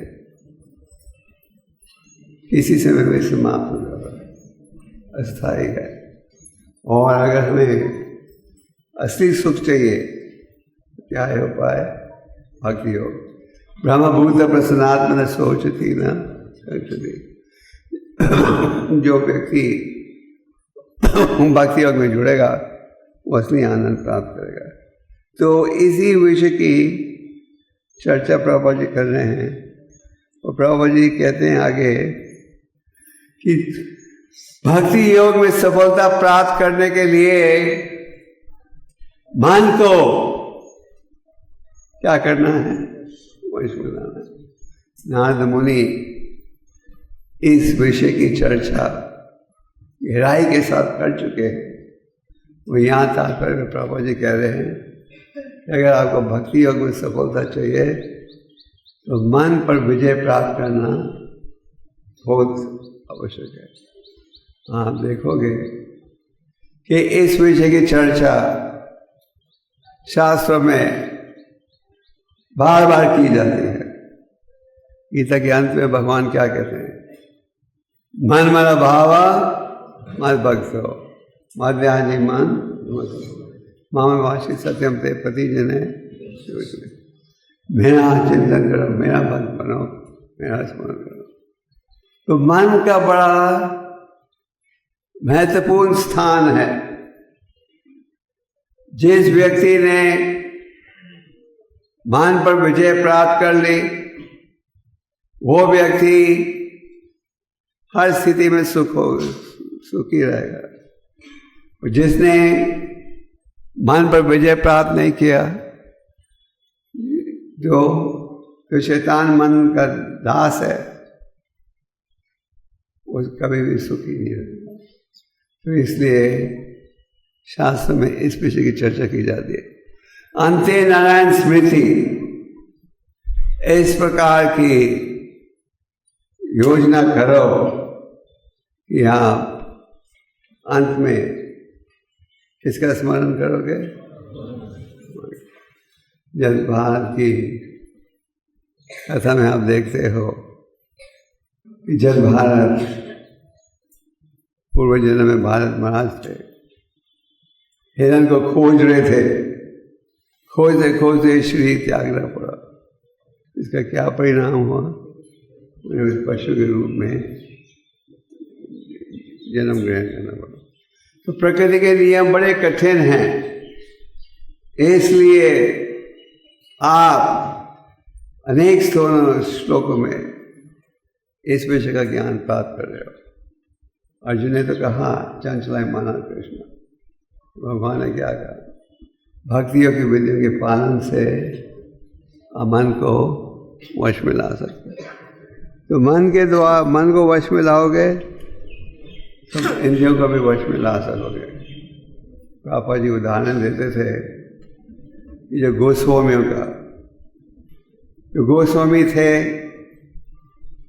किसी समय में समाप्त हो जाता है, अस्थायी है। और अगर हमें असली सुख चाहिए क्या है उपाय? भक्ति योग। ब्रह्मभूत प्रसन्नात्मन सोचती न सोचती। जो व्यक्ति भक्ति योग में जुड़ेगा वो असली आनंद प्राप्त करेगा। तो इसी विषय की चर्चा प्रभुपाद जी कर रहे हैं। और प्रभुपाद जी कहते हैं आगे कि भक्ति योग में सफलता प्राप्त करने के लिए मन को क्या करना है? वो इसमें लाना है। नारद मुनि इस विषय की चर्चा गहराई के साथ कर चुके हैं। वो यहाँ तात्पर्य में प्रभुपाद जी कह रहे हैं कि अगर आपको भक्ति योग में सफलता चाहिए तो मन पर विजय प्राप्त करना बहुत आवश्यक है। आप देखोगे कि इस विषय की चर्चा शास्त्रों में बार बार की जाती है। गीता के अंत में भगवान क्या कहते हैं? मन मना भावा मत भक्तो मध्यान्ही मन माम वासी सत्यम ते पति जने। मेरा चिंतन करो, मेरा भक्त बनो, मेरा स्मरण करो। तो मन का बड़ा महत्वपूर्ण स्थान है। जिस व्यक्ति ने मन पर विजय प्राप्त कर ली वो व्यक्ति हर स्थिति में सुखी रहेगा। जिसने मन पर विजय प्राप्त नहीं किया, जो शैतान मन का दास है, वो कभी भी सुखी नहीं रहता। तो इसलिए शास्त्र में इस विषय की चर्चा की जाती है। अंते नारायण स्मृति, इस प्रकार की योजना करो कि आप अंत में किसका स्मरण करोगे? जब भारत की कथा में आप देखते हो कि जब भारत पूर्व जन्म में भारत महाराज थे, हिरण को खोज रहे थे, खोजते खोजते शरीर त्यागना पड़ा। इसका क्या परिणाम हुआ? उन्हें उस पशु के रूप में जन्म ग्रहण करना पड़ा। तो प्रकृति के नियम बड़े कठिन हैं, इसलिए आप अनेक श्लोकों में इस विषय का ज्ञान प्राप्त कर रहे हो। अर्जुन ने तो कहा चंचलाय माना कृष्ण, भगवान ने क्या कहा? भक्तियों की विधियों के पालन से मन को वश में ला सकते। तो मन के द्वारा मन को वश में लाओगे तो इंद्रियों को भी वश में ला सकोगे। पापा जी उदाहरण देते थे, जो गोस्वामियों का, जो गोस्वामी थे,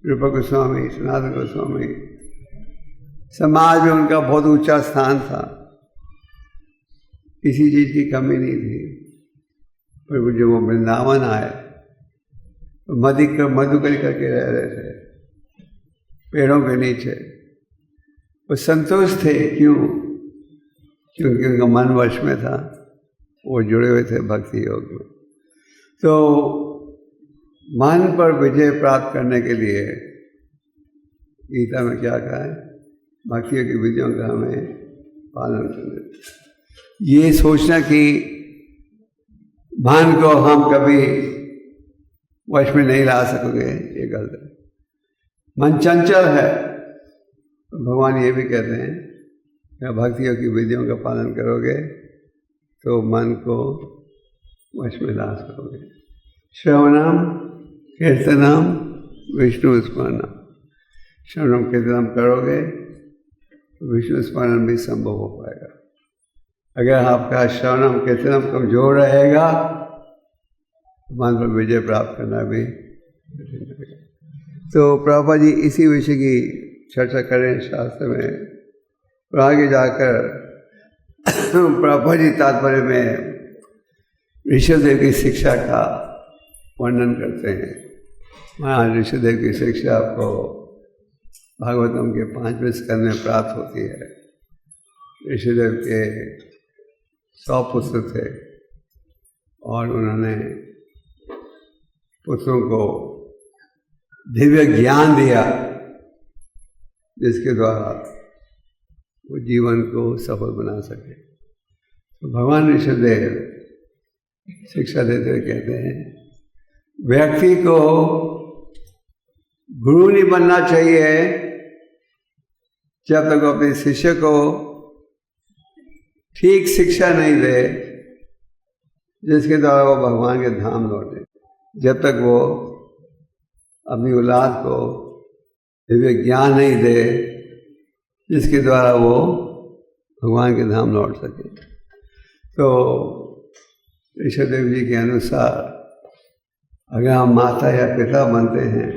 रूप गोस्वामी, सनातन गोस्वामी, समाज में उनका बहुत ऊंचा स्थान था, किसी चीज की कमी नहीं थी। पर जब वो वृंदावन आए तो मधुकरी करके रह रहे थे पेड़ों के नीचे। वो संतुष्ट थे, क्यों? क्योंकि उनका मन वश में था, वो जुड़े हुए थे भक्ति योग में। तो मन पर विजय प्राप्त करने के लिए गीता में क्या कहा है? भक्तियों की विधियों का हमें पालन करना। ये सोचना कि मन को हम कभी वश में नहीं ला सकोगे, ये गलत है। मन चंचल है। भगवान ये भी कहते हैं कि भक्तियों की विधियों का पालन करोगे तो मन को वश में ला सकोगे। श्रवणम कीर्तनम विष्णु स्मरणम, श्रवणम कीर्तनम करोगे तो विष्णु स्मरण भी संभव हो पाएगा। अगर आपका श्रवणम कीर्तनम कमजोर रहेगा तो मन पर विजय प्राप्त करना भी कठिन रहेगा। तो प्रभुपाद जी इसी विषय की चर्चा करें शास्त्र में, और आगे जाकर प्रभुपाद जी तात्पर्य में ऋषभदेव की शिक्षा का वर्णन करते हैं। महाराज ऋषभदेव की शिक्षा आपको भागवतम के 5वें स्कंद में प्राप्त होती है। ऋषभदेव के 100 पुत्र थे और उन्होंने पुत्रों को दिव्य ज्ञान दिया, जिसके द्वारा वो जीवन को सफल बना सके। तो भगवान ऋषभदेव शिक्षा देते हुए कहते हैं, व्यक्ति को गुरु नहीं बनना चाहिए जब तक वो अपने शिष्य को ठीक शिक्षा नहीं दे जिसके द्वारा वो भगवान के धाम लौटे। जब तक वो अपनी औलाद को दिव्य ज्ञान नहीं दे जिसके द्वारा वो भगवान के धाम लौट सके। तो ऋषभदेव जी के अनुसार अगर हम माता या पिता बनते हैं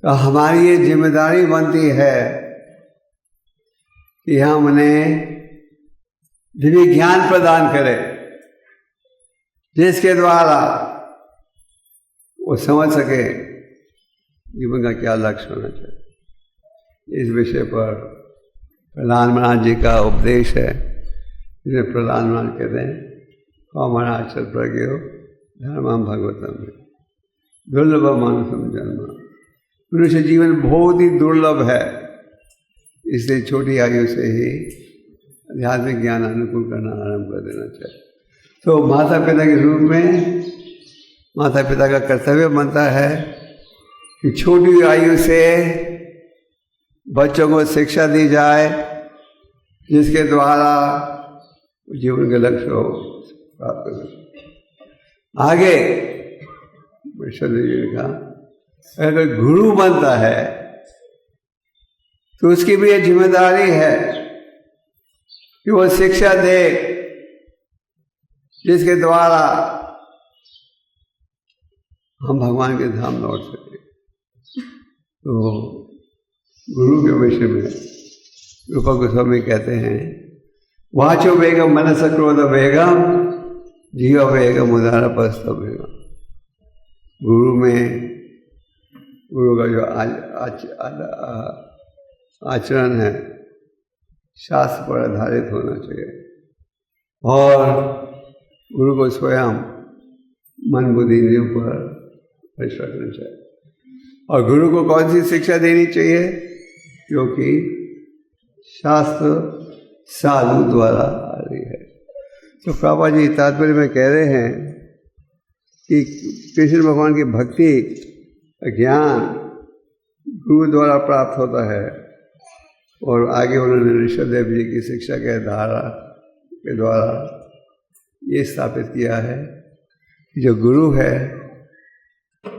तो हमारी ये जिम्मेदारी बनती है कि हम उन्हें दिव्य ज्ञान प्रदान करें जिसके द्वारा वो समझ सके जीवन का क्या लक्ष्य होना चाहिए। इस विषय पर प्रहलाद महाराज जी का उपदेश है, जिन्हें प्रहलाद महाराज कहते हैं, कौमराचल प्रज्ञो धर्मम भगवतम दुर्लभ मानुषम जन्म। मनुष्य जीवन बहुत ही दुर्लभ है, इसलिए छोटी आयु से ही आध्यात्मिक ज्ञान अनुकूल करना आरंभ कर देना चाहिए। तो माता पिता के रूप में माता पिता का कर्तव्य बनता है कि छोटी आयु से बच्चों को शिक्षा दी जाए जिसके द्वारा जीवन के लक्ष्य को प्राप्त कर सके। आगे विश्वदेव जी ने कहा, अगर कोई गुरु बनता है तो उसकी भी ये जिम्मेदारी है कि वो शिक्षा दे जिसके द्वारा हम भगवान के धाम लौट सके। तो गुरु के विषय में रूपा गोस्वामी कहते हैं, वाचो वेगम मनस क्रोध वेगम जीव वेगम उदार पस्त वेगम। गुरु का जो आचरण है शास्त्र पर आधारित होना चाहिए और गुरु को स्वयं मन बुद्धि इंद्रियों पर वश रखना चाहिए। और गुरु को कौन सी शिक्षा देनी चाहिए? क्योंकि शास्त्र साधु द्वारा आ रही है। तो प्रभुपाद जी तात्पर्य में कह रहे हैं कि कृष्ण भगवान की भक्ति ज्ञान गुरु द्वारा प्राप्त होता है। और आगे उन्होंने ऋषभदेव जी की शिक्षा के धारा के द्वारा ये स्थापित किया है कि जो गुरु है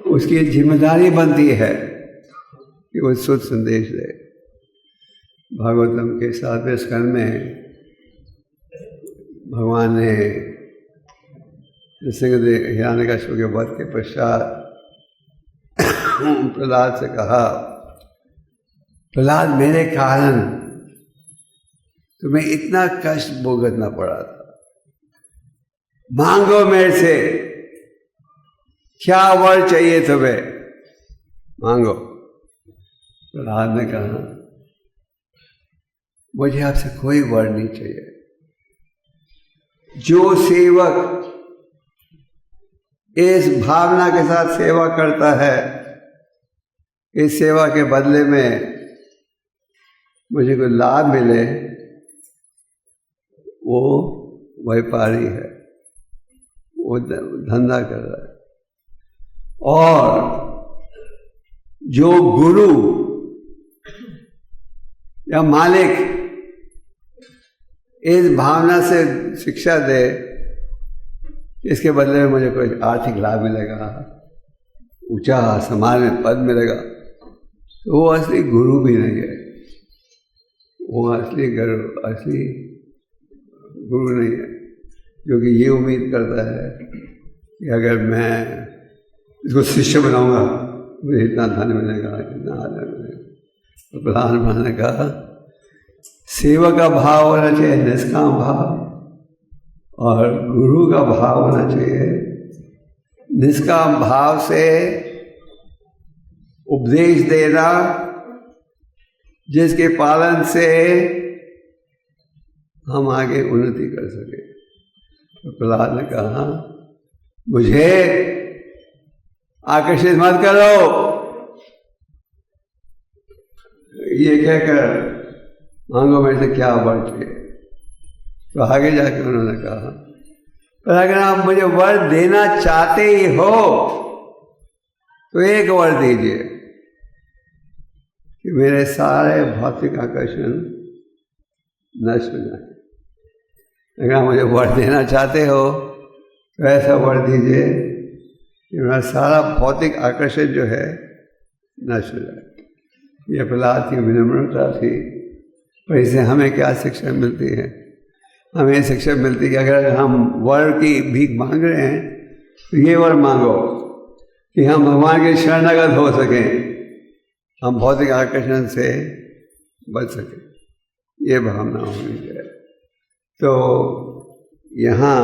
उसकी जिम्मेदारी बनती है कि वो शुद्ध संदेश दे। भागवतम के 7वें स्कंद में भगवान ने हिरण्यकश्यप के वध के पश्चात प्रहलाद से कहा, प्रहलाद मेरे कारण तुम्हें इतना कष्ट भुगतना पड़ा था, मांगो मेरे से क्या वर चाहिए तुम्हें, मांगो। प्रहलाद ने कहा मुझे आपसे कोई वर नहीं चाहिए। जो सेवक इस भावना के साथ सेवा करता है, इस सेवा के बदले में मुझे कोई लाभ मिले, वो व्यापारी है, वो धंधा कर रहा है। और जो गुरु या मालिक इस भावना से शिक्षा दे, इसके बदले में मुझे कोई आर्थिक लाभ मिलेगा, ऊंचा समाज में पद मिलेगा, तो वो असली गुरु भी नहीं है, वो असली गुरु नहीं है। क्योंकि ये उम्मीद करता है कि अगर मैं इसको शिष्य बनाऊंगा मुझे इतना धन मिलेगा, इतना आदर मिलेगा। तो प्रधान ने कहा सेवा का भाव होना चाहिए निष्काम भाव, और गुरु का भाव होना चाहिए निष्काम भाव से उपदेश देना, जिसके पालन से हम आगे उन्नति कर सके। तो प्रहलाद ने कहा मुझे आकर्षित मत करो, ये कहकर मांगो मेरे से क्या वर चाहिए। तो आगे जाके उन्होंने कहा पर अगर आप मुझे वर देना चाहते ही हो तो एक वर दीजिए कि मेरे सारे भौतिक आकर्षण नष्ट हो जाए। अगर आप मुझे वर देना चाहते हो तो ऐसा वर दीजिए कि मेरा सारा भौतिक आकर्षण जो है नष्ट हो जाए। यह प्रहलाद की विनम्रता थी। पर इससे हमें क्या शिक्षा मिलती है? हमें शिक्षा मिलती है कि अगर हम वर की भीख मांग रहे हैं तो ये वर मांगो कि हम भगवान के शरणागत हो सकें, हम भौतिक आकर्षण से बच सकें, ये भावना होनी चाहिए। तो यहाँ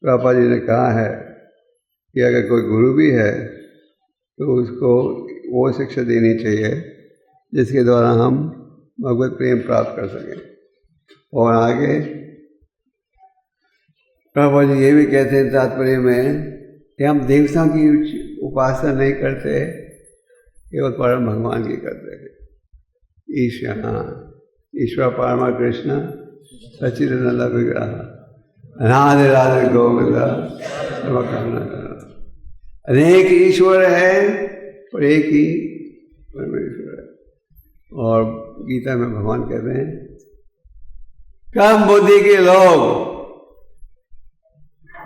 प्रभुपाद जी ने कहा है कि अगर कोई गुरु भी है तो उसको वो शिक्षा देनी चाहिए जिसके द्वारा हम भगवत प्रेम प्राप्त कर सकें। और आगे प्रभुपाद जी ये भी कहते हैं तात्पर्य में कि हम देवताओं की उपासना नहीं करते, केवल परम भगवान की करते हैं। ईश्वर परमा कृष्ण सच्चिदानंद विग्रह राधे राधे गोविंदा सर्वकामना करना। अनेक ईश्वर है और एक ही परमेश्वर है। और गीता में भगवान कहते हैं कम बुद्धि के लोग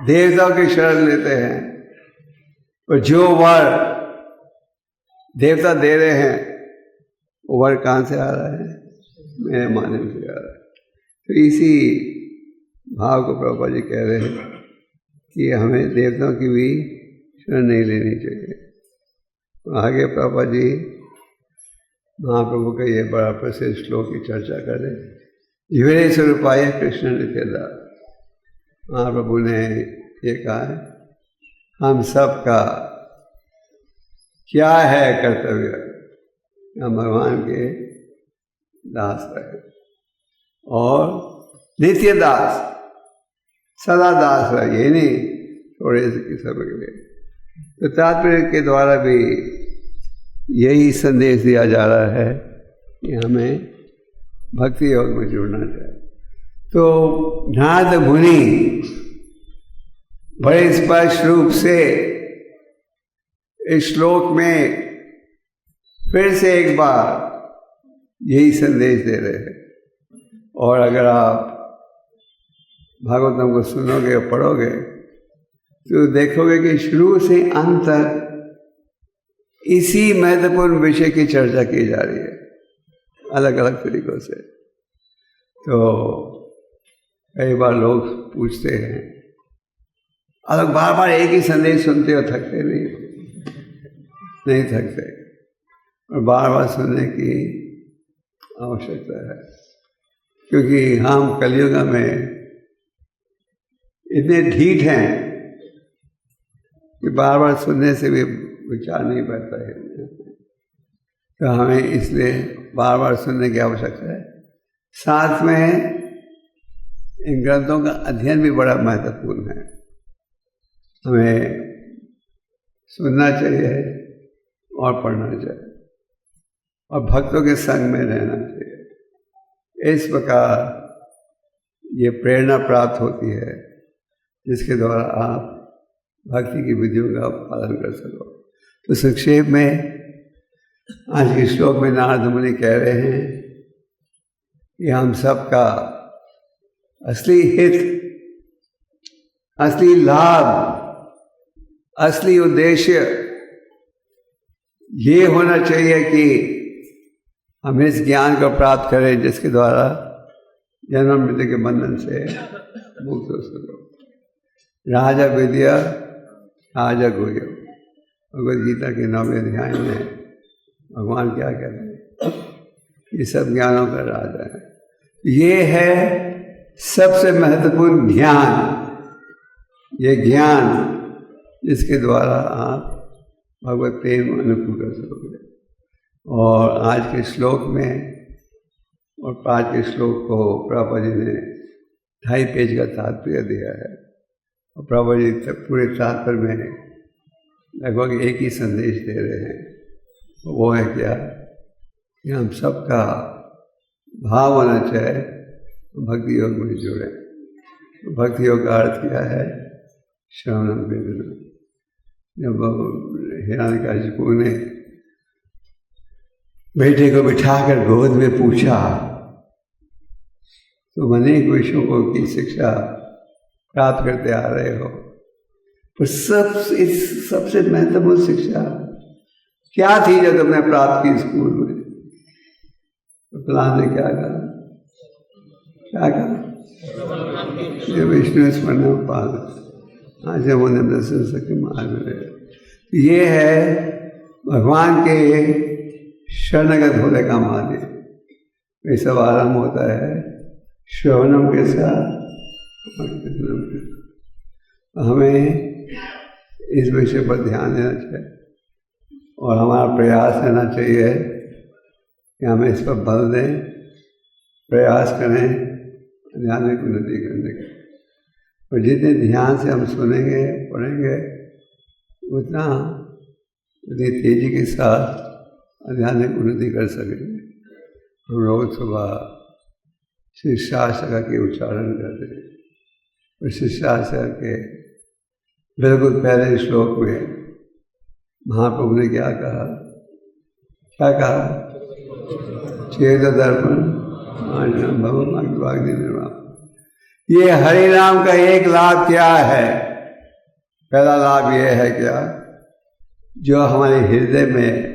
देवताओं की शरण लेते हैं, और जो वर देवता दे रहे हैं वो वर कहाँ से आ रहा है? मेरे माध्यम से आ रहा है। तो इसी भाव को प्रभुपाद जी कह रहे हैं कि हमें देवताओं की भी शरण नहीं लेनी चाहिए। आगे प्रभुपाद जी महाप्रभु का ये बड़ा प्रसिद्ध श्लोक की चर्चा करें। युवरे स्वरूपाय कृष्ण नित्यदा। महाप्रभु ने ये कहा है, हम सब का क्या है कर्तव्य? हम भगवान के दास रहे और नित्य दास, सदा दास रहे, ये नहीं थोड़े से समय के लिए। तो तात्पर्य के द्वारा भी यही संदेश दिया जा रहा है कि हमें भक्ति योग में जुड़ना चाहिए। तो नारद मुनि बड़े स्पष्ट रूप से इस श्लोक में फिर से एक बार यही संदेश दे रहे हैं। और अगर आप भागवतम को सुनोगे और पढ़ोगे तो देखोगे कि शुरू से अंत तक इसी महत्वपूर्ण विषय की चर्चा की जा रही है, अलग अलग तरीकों से। तो कई बार लोग पूछते हैं, अलग बार बार एक ही संदेश सुनते हो, थकते नहीं थकते, और बार बार सुनने की आवश्यकता है, क्योंकि हम कलयुग में इतने ढीठ हैं कि बार बार सुनने से भी विचार नहीं पड़ता है। तो हमें इसलिए बार बार सुनने की आवश्यकता है। साथ में इन ग्रंथों का अध्ययन भी बड़ा महत्वपूर्ण है। हमें सुनना चाहिए और पढ़ना चाहिए और भक्तों के संग में रहना चाहिए। इस प्रकार ये प्रेरणा प्राप्त होती है जिसके द्वारा आप भक्ति की विधियों का पालन कर सको। तो संक्षेप में आज के श्लोक में नारद मुनि कह रहे हैं कि हम सबका असली हित, असली लाभ, असली उद्देश्य ये होना चाहिए कि हम इस ज्ञान को प्राप्त करें जिसके द्वारा जन्म मृत्यु के बंधन से मुक्त हो सको। राजा विद्या राजा गुह्य। भगवद गीता के 9वें अध्याय में भगवान क्या कहते हैं? ये सब ज्ञानों का राजा है। ये है सबसे महत्वपूर्ण ज्ञान, ये ज्ञान जिसके द्वारा आप भगवत प्रेम अनुभव कर सकोगे। और आज के श्लोक में और 5 के श्लोक को प्रभुपाद जी ने 2.5 पेज का तात्पर्य दिया है। और प्रभुपाद जी पूरे तात्पर्य में लगभग एक ही संदेश दे रहे हैं। वो है क्या कि हम सबका भाव होना चाहिए भक्ति योग में जुड़े। भक्ति योग का अर्थ क्या है? श्रवणम कीर्तनम। जब हिरण्यकशिपु ने बेटे को बिठाकर गोद में पूछा तो अनेक विषयों को की शिक्षा प्राप्त करते आ रहे हो, पर सबसे महत्वपूर्ण शिक्षा क्या थी जो तुमने प्राप्त की स्कूल में? तो प्रहलाद ने क्या कहा? ये विष्णु स्मरण पाद आज मुझे दर्शन सके मार्ग। ये है भगवान के शरणगत होने का माध्यम। ये सब आरंभ होता है श्रवणम के साथ। हमें इस विषय पर ध्यान देना चाहिए और हमारा प्रयास रहना चाहिए कि हम इस पर बल दें, प्रयास करें ध्यान की उन्नति करने का। और जितने ध्यान से हम सुनेंगे पढ़ेंगे उतनी तेजी के साथ आध्यात्मिक उन्नति कर सकेंगे। हम रोज सुबह शिष्टाष्टक के उच्चारण करते हैं और शिष्टाष्टक के बिल्कुल पहले श्लोक में महाप्रभु ने क्या कहा? चेत दर्पण ये हरि नाम का एक लाभ क्या है? पहला लाभ ये है क्या, जो हमारे हृदय में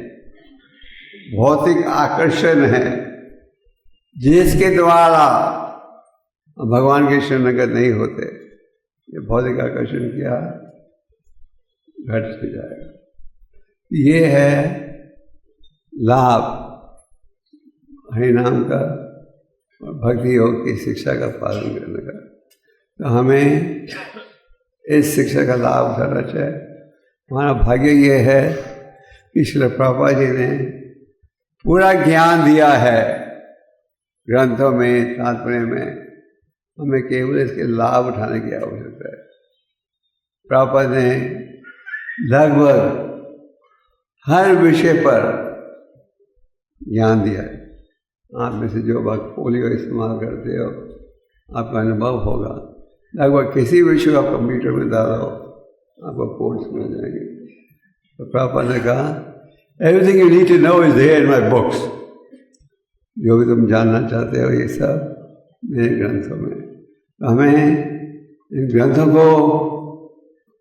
भौतिक आकर्षण है, जिसके द्वारा भगवान के शरणगत नहीं होते, ये भौतिक आकर्षण क्या घट से जाएगा। ये है लाभ हरि नाम का और भक्ति योग की शिक्षा का पालन करने का। तो हमें इस शिक्षा का लाभ उठाना चाहिए। हमारा भाग्य ये है कि श्रील प्रभुपाद जी ने पूरा ज्ञान दिया है ग्रंथों में, तात्पर्य में। हमें केवल इसके लाभ उठाने की आवश्यकता है। प्रभुपाद ने लगभग हर विषय पर ज्ञान दिया है। आप में से जो बात पोलियो इस्तेमाल करते हो, आपका अनुभव होगा, लगभग किसी विषय को आप कंप्यूटर में डालो, आपको कोड्स मिल जाएंगे। तो प्रभुपाद ने कहा, everything you need to know is there in my books. जो भी तुम जानना चाहते हो ये सब मेरे ग्रंथों में। तो हमें इन ग्रंथों को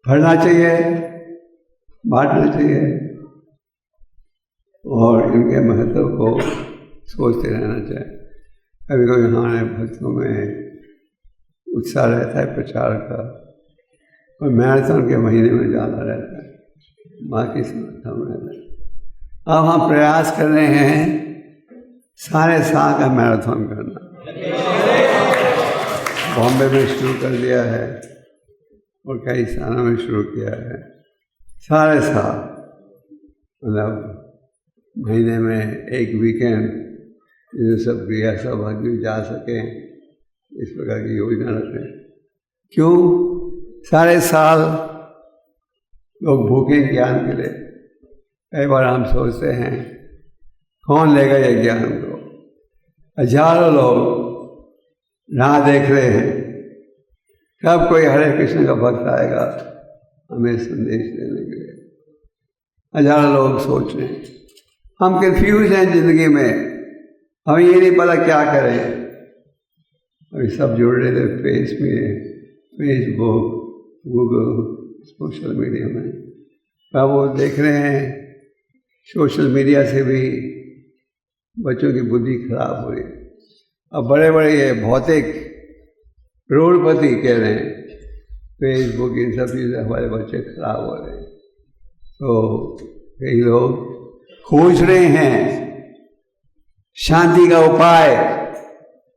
पढ़ना चाहिए, बांटना चाहिए और इनके महत्व को सोचते रहना चाहिए। कभी कभी हमारे भक्तों में उत्साह रहता है प्रचार का, और मैराथन के महीने में ज़्यादा रहता है, बाकी समय कम रहता है। अब हम प्रयास कर रहे हैं सारे साल का मैराथन करना। बॉम्बे में शुरू कर दिया है और कई स्थानों में शुरू किया है। सारे साल, मतलब महीने में एक वीकेंड, जो सब क्रिया सब आदमी जा सकें, इस प्रकार की योजना रखें। क्यों? सारे साल लोग भूखे ज्ञान के लिए। कई बार हम सोचते हैं कौन लेगा ये ज्ञान को। हजारों लोग राह देख रहे हैं, कब कोई हरे कृष्ण का भक्त आएगा हमें संदेश देने के लिए। हजारों लोग सोच रहे हैं। हम कंफ्यूज हैं जिंदगी में, हमें ये नहीं पता क्या करें। अभी सब जुड़ रहे थे फेसबुक, गूगल, सोशल मीडिया में। अब वो देख रहे हैं सोशल मीडिया से भी बच्चों की बुद्धि खराब हो रही है। अब बड़े बड़े ये भौतिक करोड़पति कह रहे हैं फेसबुक, इन सब चीज़ें हमारे बच्चे खराब हो रहे हैं। तो कई लोग खोज रहे हैं शांति का उपाय,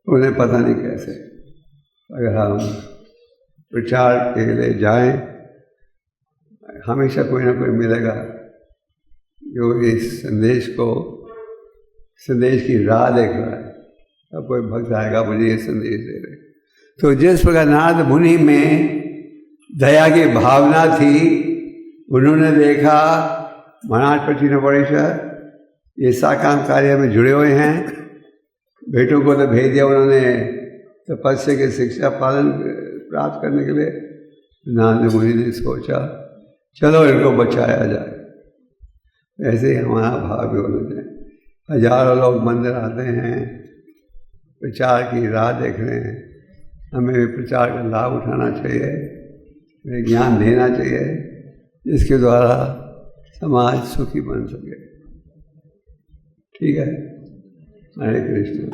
उन्हें पता नहीं कैसे। अगर हम प्रचार के लिए जाएं, हमेशा कोई ना कोई मिलेगा जो इस संदेश की राह देख रहा है। अब कोई भक्त आएगा मुझे ये संदेश दे रहे। तो जिस प्रकार नारद मुनि में दया की भावना थी, उन्होंने देखा महाराज पश्चिमोपनिषद ये साकाम कार्य में जुड़े हुए हैं, बेटों को तो भेज दिया उन्होंने तपस्या की शिक्षा पालन प्राप्त करने के लिए। नारद मुनि ने सोचा चलो इनको बचाया जाए। ऐसे ही हमारा भाव भी होना चाहिए। हजारों लोग मंदिर आते हैं, प्रचार की राह देख रहे हैं, हमें भी प्रचार का लाभ उठाना चाहिए, ज्ञान देना चाहिए, जिसके द्वारा समाज सुखी बन सके। ठीक है, हरे कृष्ण।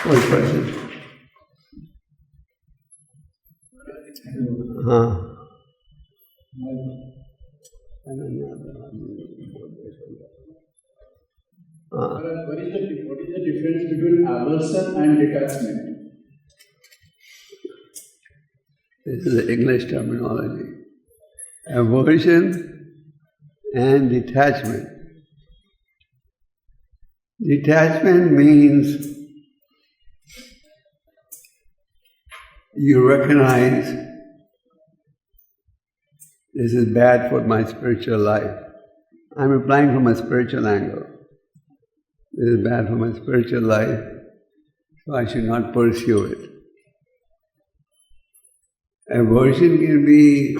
कोई प्रश्न? हाँ, What is the difference between aversion and detachment? This is the English terminology. Aversion and detachment. Detachment means you recognize this is bad for my spiritual life. I'm replying from a spiritual angle. This is bad for my spiritual life, so I should not pursue it. Aversion can be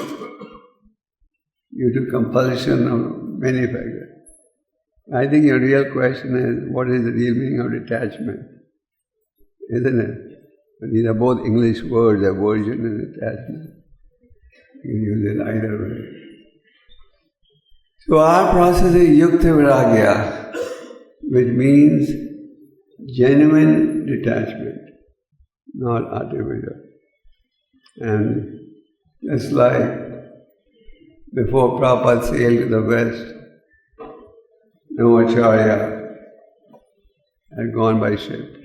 due to compulsion of many factors. I think your real question is, what is the real meaning of detachment? Isn't it? But these are both English words, aversion and attachment. You can use it either way. So our process is Yukta Viragya, which means genuine detachment, not artificial. And just like before Prabhupada sailed to the West, no Acharya had gone by ship.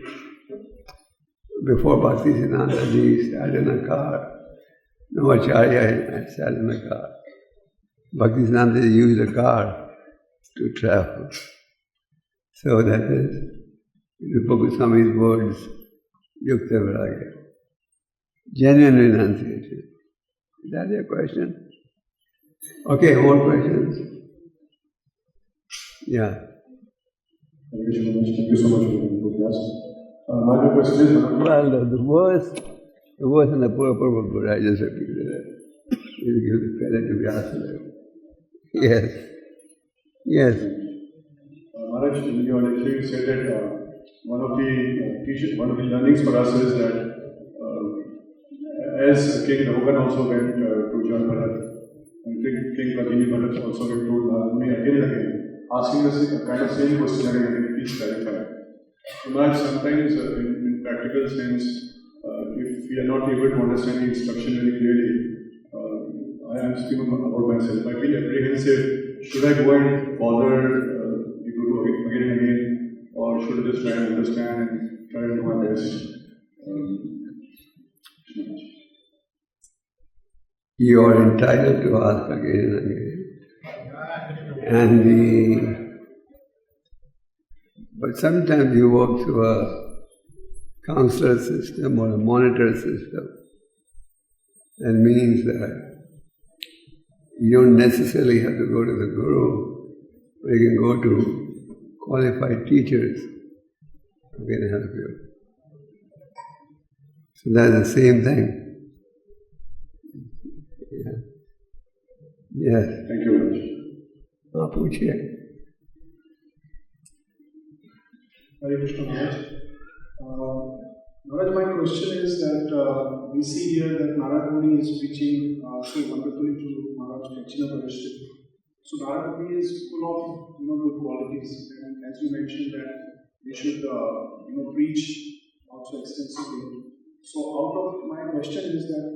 Before Bhaktisiddhanta ji sat in a car, no Acharya had sat in a car. Bhaktisiddhanta ji used a car to travel. So that is Rupa Goswami's words, Yukta Viragya. Genuine renunciation. Is that your question? Okay, more questions? Yeah. Thank you so much for the class. My question is... Well, the verse in the Purva, I just repeated it. You give the credit to Vyasadeva. Yes. Yes. Maharaj, you already said that one of the learnings for us is that as King Hogan also went to John Bharat, and King Rajini Bharat also went to Nalani again and again, asking us a kind of same question again and again, please clarify. Maharaj, sometimes in practical sense, if we are not able to understand the instruction very clearly, I am speaking about myself. I feel apprehensive. Should I go and bother the Guru again and again, or should I just try and understand and try and do my best? You are entitled to ask again and again. But sometimes you work through a counselor system or a monitor system. That means that you don't necessarily have to go to the Guru, but you can go to qualified teachers who can help you. So that's the same thing. Yeah. Yes. Thank you very much. Puchiye. Hare Krishna Maharaj. Maharaj, my question is that we see here that Narad Muni is preaching so wonderfully to Maharaj Dakshina Parishit. So Narad Muni is full of good qualities, and as you mentioned that we should preach also extensively. So my question is that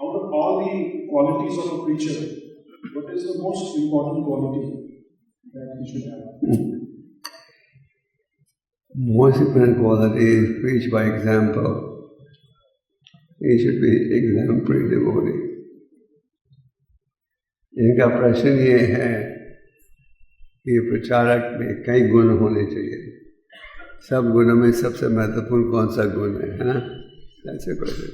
out of all the qualities of a preacher, what is the most important quality that he should have? Most important quality is preach by example. He should be exemplary devotee. इनका प्रश्न ये है कि प्रचारक में कई गुण होने चाहिए. सब गुणों में सबसे महत्वपूर्ण कौन सा गुण है ना? ऐसे क्वेश्चन.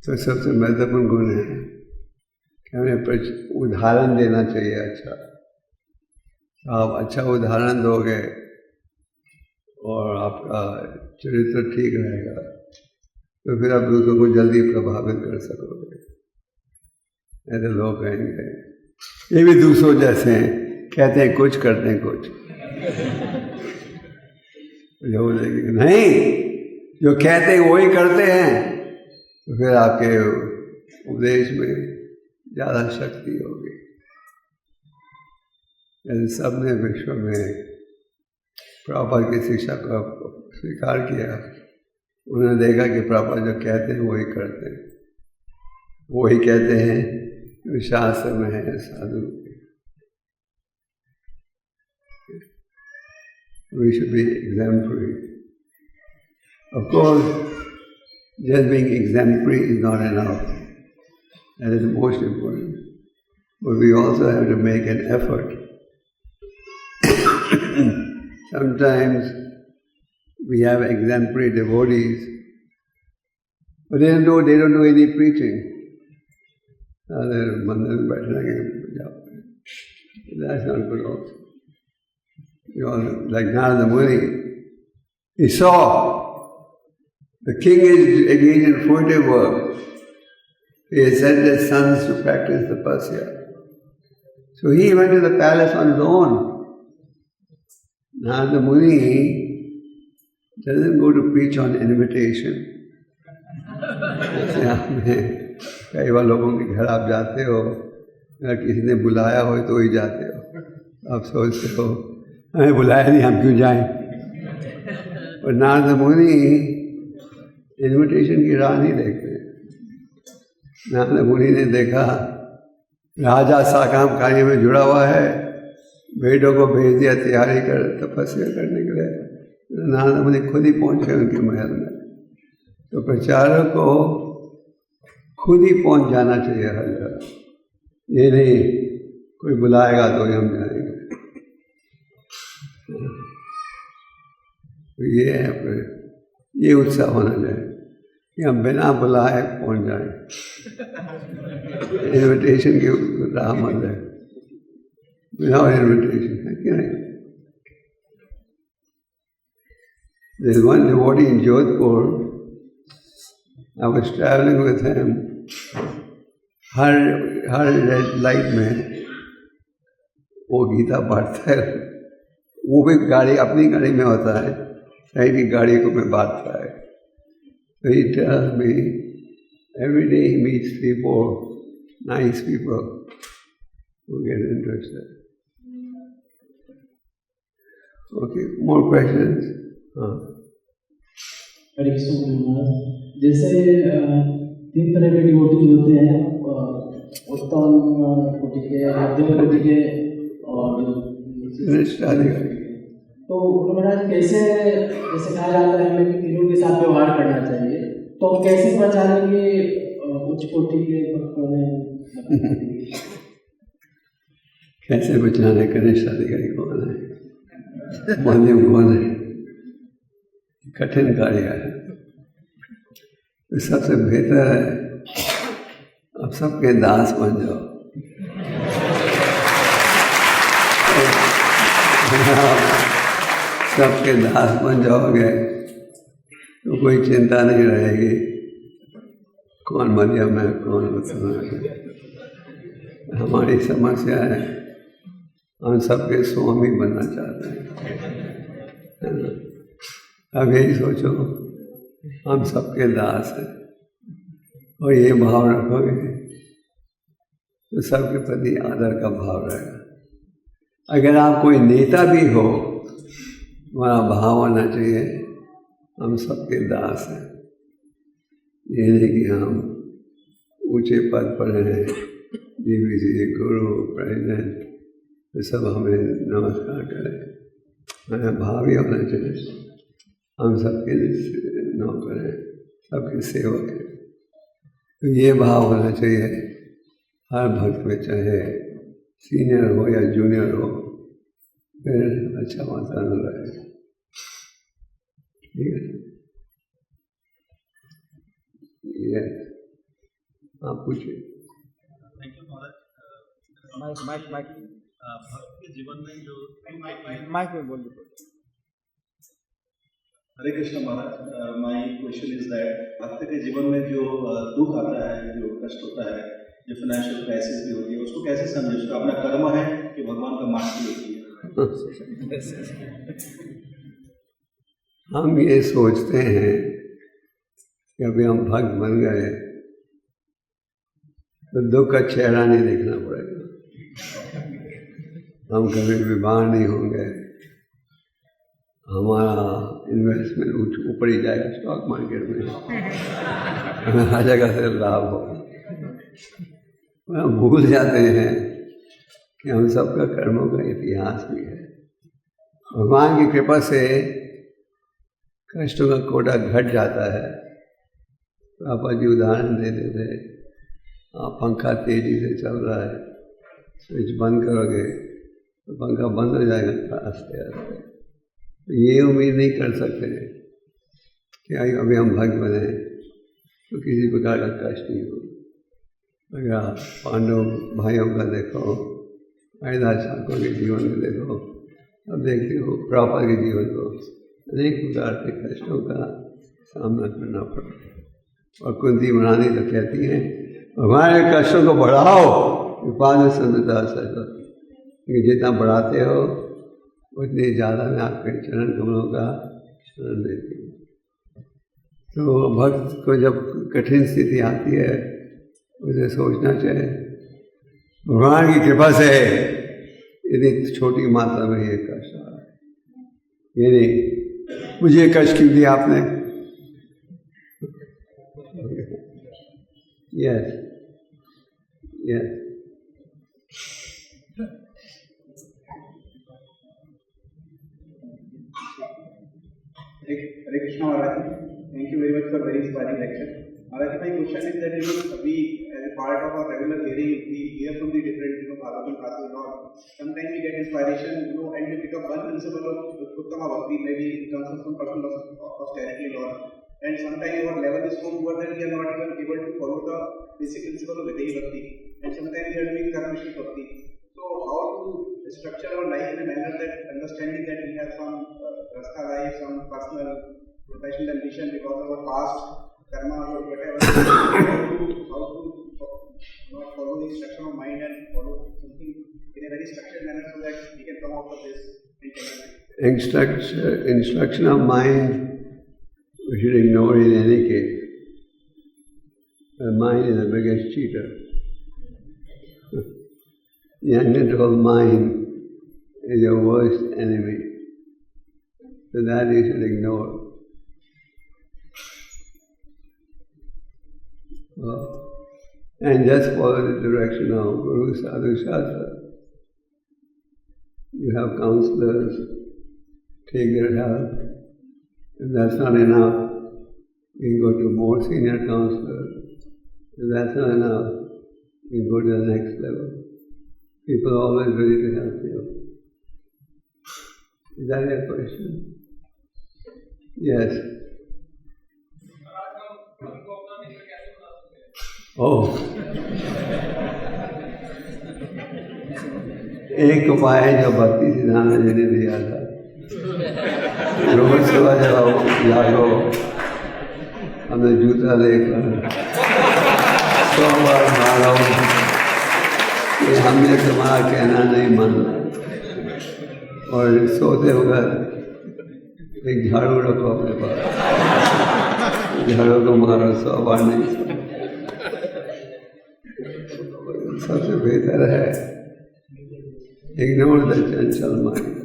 तो सबसे महत्वपूर्ण गुण है कि हमें उदाहरण देना चाहिए. अच्छा, आप अच्छा उदाहरण दोगे और आपका चरित्र ठीक रहेगा तो फिर आप दूसरों को जल्दी प्रभावित कर सकोगे. ऐसे लोग कहेंगे ये भी दूसरों जैसे हैं, कहते हैं कुछ करते हैं कुछ. जो बोलेंगे नहीं, जो कहते हैं वही करते हैं, तो फिर आपके उपदेश में ज़्यादा शक्ति होगी. सबने विश्व में प्रभुपाद की शिक्षा को स्वीकार किया. उन्होंने देखा कि प्रभुपाद जो कहते हैं वही करते हैं, वही कहते हैं जो शास्त्र में है साधु. We should be exemplary. Of course, just being exemplary is not enough. That is most important. But we also have to make an effort. Sometimes we have exemplary devotees, but they don't do any preaching. That's not good also. Like Narada Muni, he saw the king is engaged in fruitive work. He has sent his sons to practice tapasya. So he went to the palace on his own. Narada Muni doesn't go to preach on invitation. जैसे आपने कई बार लोगों के घर आप जाते हो, अगर किसी ने बुलाया हो तो ही जाते हो, आप सोचते हो हमें बुलाया नहीं, हम क्यों जाएं। और नारद मुनि इन्विटेशन की राह नहीं देखते। नारद मुनि ने देखा राजा साकाम कार्य में जुड़ा हुआ है, भेड़ों को भेज दिया तैयारी कर तपस्या करने के लिए। नारद मुनि खुद ही पहुंच गए उनके महल में। तो प्रचारक को खुद ही पहुंच जाना चाहिए हर जगह, ये नहीं कोई बुलाएगा तो ही हम जाएंगे। तो ये है, ये उत्साह होना चाहिए कि हम बिना बुलाए पहुंच जाए, इन्विटेशन की राह मत जाए, विदाउट इन्विटेशन, है कि नहीं। There is one devotee in Jodhpur. I was traveling with him. Her red light में वो गीता पढ़ता है। वो भी गाड़ी अपनी गाड़ी में होता है, साइड की गाड़ी को में बांटता है। So he tells me every day he meets 3-4 nice people who get interested. Okay, more questions? हाँ। हरे कृष्ण महाराज, जैसे 3 तरह के डिवोटीज होते हैं, उत्तम कोटि के, मध्यम कोटि के और तो महाराज कैसे, जैसे कहा जाता है हमें कि तीनों के साथ व्यवहार करना चाहिए, तो हम कैसे पहचानें कि उच्च कोटि के भक्तों ने कैसे पहचाने कनिष्ठ अधिकारी कौन है, मध्यम कौन है, कठिन कार्य है। तो सबसे बेहतर है अब सबके दास बन जाओ। सबके दास बन जाओगे तो कोई चिंता नहीं रहेगी कौन मध्यम है कौन उत्तम है। हमारी समस्या है हम सबके स्वामी बनना चाहते हैं। अब यही सोचो हम सबके दास हैं और ये भाव रखोगे तो सबके प्रति आदर का भाव रहेगा। अगर आप कोई नेता भी हो, हमारा भाव होना चाहिए हम सबके दास हैं। ये नहीं कि हम ऊंचे पद पर हैं, DVC, गुरु, प्रेसिडेंट, तो सब हमें नमस्कार करें। हमें भाव ही होना चाहिए हम सबके नौकर हैं, सबके सेवक हैं। तो ये भाव होना चाहिए हर भक्त में, चाहे सीनियर हो या जूनियर हो, फिर अच्छा वातावरण रहेगा। ठीक है, ये आप पूछिए। भक्त के जीवन में जो माइक में बोलिए। हरे कृष्ण महाराज, माय क्वेश्चन इज दैट भक्त के जीवन में जो दुख आता है, जो कष्ट होता है, जो फाइनेंशियल क्राइसिस भी होती है, उसको कैसे समझे? उसका अपना कर्म है कि भगवान का मार्ग होती है? हम ये सोचते हैं कि अभी हम भक्त बन गए तो दुख का चेहरा नहीं देखना पड़ेगा, हम कभी बीमार नहीं होंगे, हमारा इन्वेस्टमेंट ऊपर ही जाएगा स्टॉक मार्केट में, हमें हर जगह से लाभ होगा। हम भूल जाते हैं कि हम सबका कर्मों का इतिहास भी है। भगवान की कृपा से कष्टों का कोटा घट जाता है। पापा जी उदाहरण देते थे, पंखा तेजी से चल रहा है, स्विच बंद करोगे तो पंखा बंद हो जाएगा आस्ते आस्ते। ये उम्मीद नहीं कर सकते कि अभी हम भक्त बने तो किसी प्रकार का कष्ट नहीं हो। अगर आप पांडव भाइयों का देखो, हरिदास ठाकुर के जीवन में देखो, अब देखते हो प्रॉपर के जीवन को अनेक प्रकार के कष्टों का सामना करना पड़ा। और कुंती महारानी तो कहती हैं भगवान के कष्टों को बढ़ाओ, विपाद संता सह कि जितना बढ़ाते हो उतनी ज़्यादा मैं आपके चरण कमलों का शरण देती हूँ। तो भक्त को जब कठिन स्थिति आती है उसे सोचना चाहिए भगवान की कृपा से इतनी छोटी मात्रा में ये कष्ट आ रहा है, ये नहीं मुझे कष्ट क्यों दिया आपने। Yes yes Hare Krishna Maharaj, thank you very much for very inspiring lecture. Maharaj, my question is that we as a part of our regular hearing, we hear from the different Bhagavatam classes and all. Sometimes we get inspiration, and we pick up one principle of Uttama Bhakti, maybe in terms of some personal austerity and all. And sometimes our level is so poor that we are not even able to follow the basic principle of Videhi Bhakti. And sometimes we are doing Karmishti Bhakti. So how to structure our life in a manner that understanding that we have some rasta life, some personal professional ambition because of our past karma or whatever, how to not follow the instruction of mind and follow something in a very structured manner so that we can come out of this instruction of mind we should ignore in any case. The mind is the biggest cheater. The uncontrolled mind is your worst enemy. So that you should ignore. And just follow the direction of Guru Sadhu Shastra. You have counselors, take their help. If that's not enough, you can go to more senior counselors. If that's not enough, you can go to the next level. People are always ready to help you. Is that your question? Yes. Oh. एक उपाय है जो भक्ति सिद्धांत जी ने दिया था, रोज सुबह जब जागो हमें जूता लेकर 100 बार मारो कि हमने तुम्हारा कहना नहीं माना, और सोते वक्त एक झाड़ू रखो अपने पास, झाड़ू को मारो 100 बार नहीं। सबसे बेहतर है ignore the chanchal mind.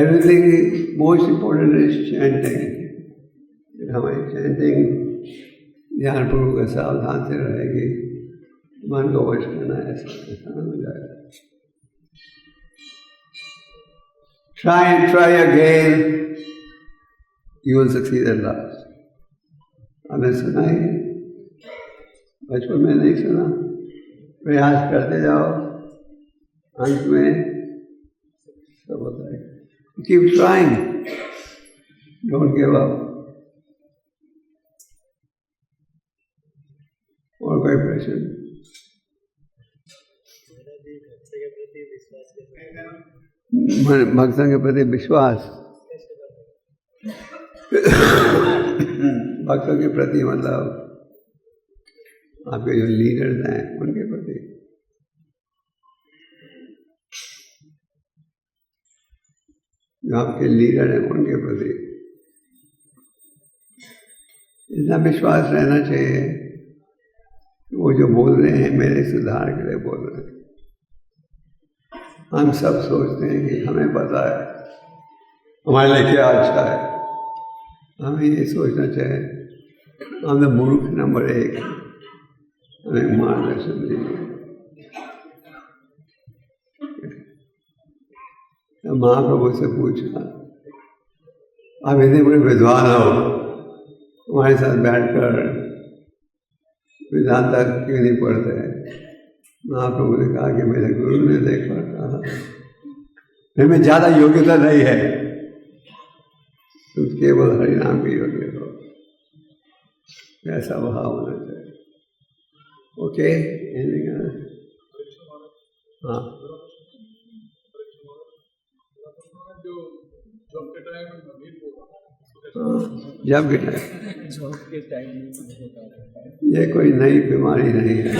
Everything most important is chanting. हमारी चैंटिंग ध्यानपूर्वक सावधान से रहेगी, मन को वश करना ऐसा आसान हो जाएगा। Try and try again, you will succeed at last. आपने सुना ही, बचपन में नहीं सुना, प्रयास करते जाओ, अंत में सब होता है। Keep trying, don't give up. और कोई प्रश्न? भक्तों के प्रति विश्वास, भक्तों के प्रति मतलब आपके जो लीडर्स हैं उनके प्रति। जो आपके लीडर हैं उनके प्रति इतना विश्वास रहना चाहिए, वो जो बोल रहे हैं मेरे सुधार के लिए बोल रहे हैं। हम सब सोचते हैं कि हमें पता है हमारे लिए क्या अच्छा है, हमें ये सोचना चाहिए हम तो मूर्ख नंबर 1, हमें मार्गदर्शन दीजिए। महाप्रभु से पूछा, आप इतने बड़े विद्वान हो, हमारे साथ बैठकर वेदांत क्यों नहीं पढ़ते हैं? महाप्रभु ने कहा कि मेरे गुरु ने देखा, कहा मेरे ज़्यादा योग्यता नहीं है, तुम केवल हरिनाम के योग्य हो। ऐसा भाव होना चाहिए। ओके, हाँ, जब के टाइम ये कोई नई बीमारी नहीं है।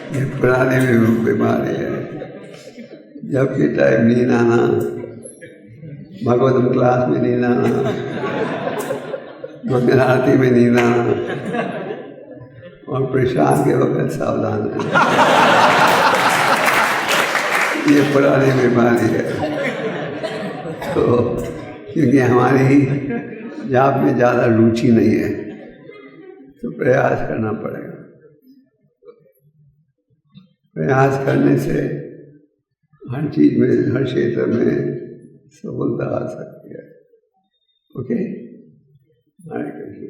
ये पुरानी बीमारी है। जब भी टाइम नींद आना, भगवतम क्लास में नींद आना, मंगल आरती में नींद आना और प्रसाद के वक्त सावधान रहना, ये पुरानी बीमारी है। तो क्योंकि हमारी जाप में ज़्यादा रुचि नहीं है, तो प्रयास करना पड़ेगा। प्रयास करने से हर चीज में, हर क्षेत्र में सफलता आ सकती है। ओके, हरे कृष्ण।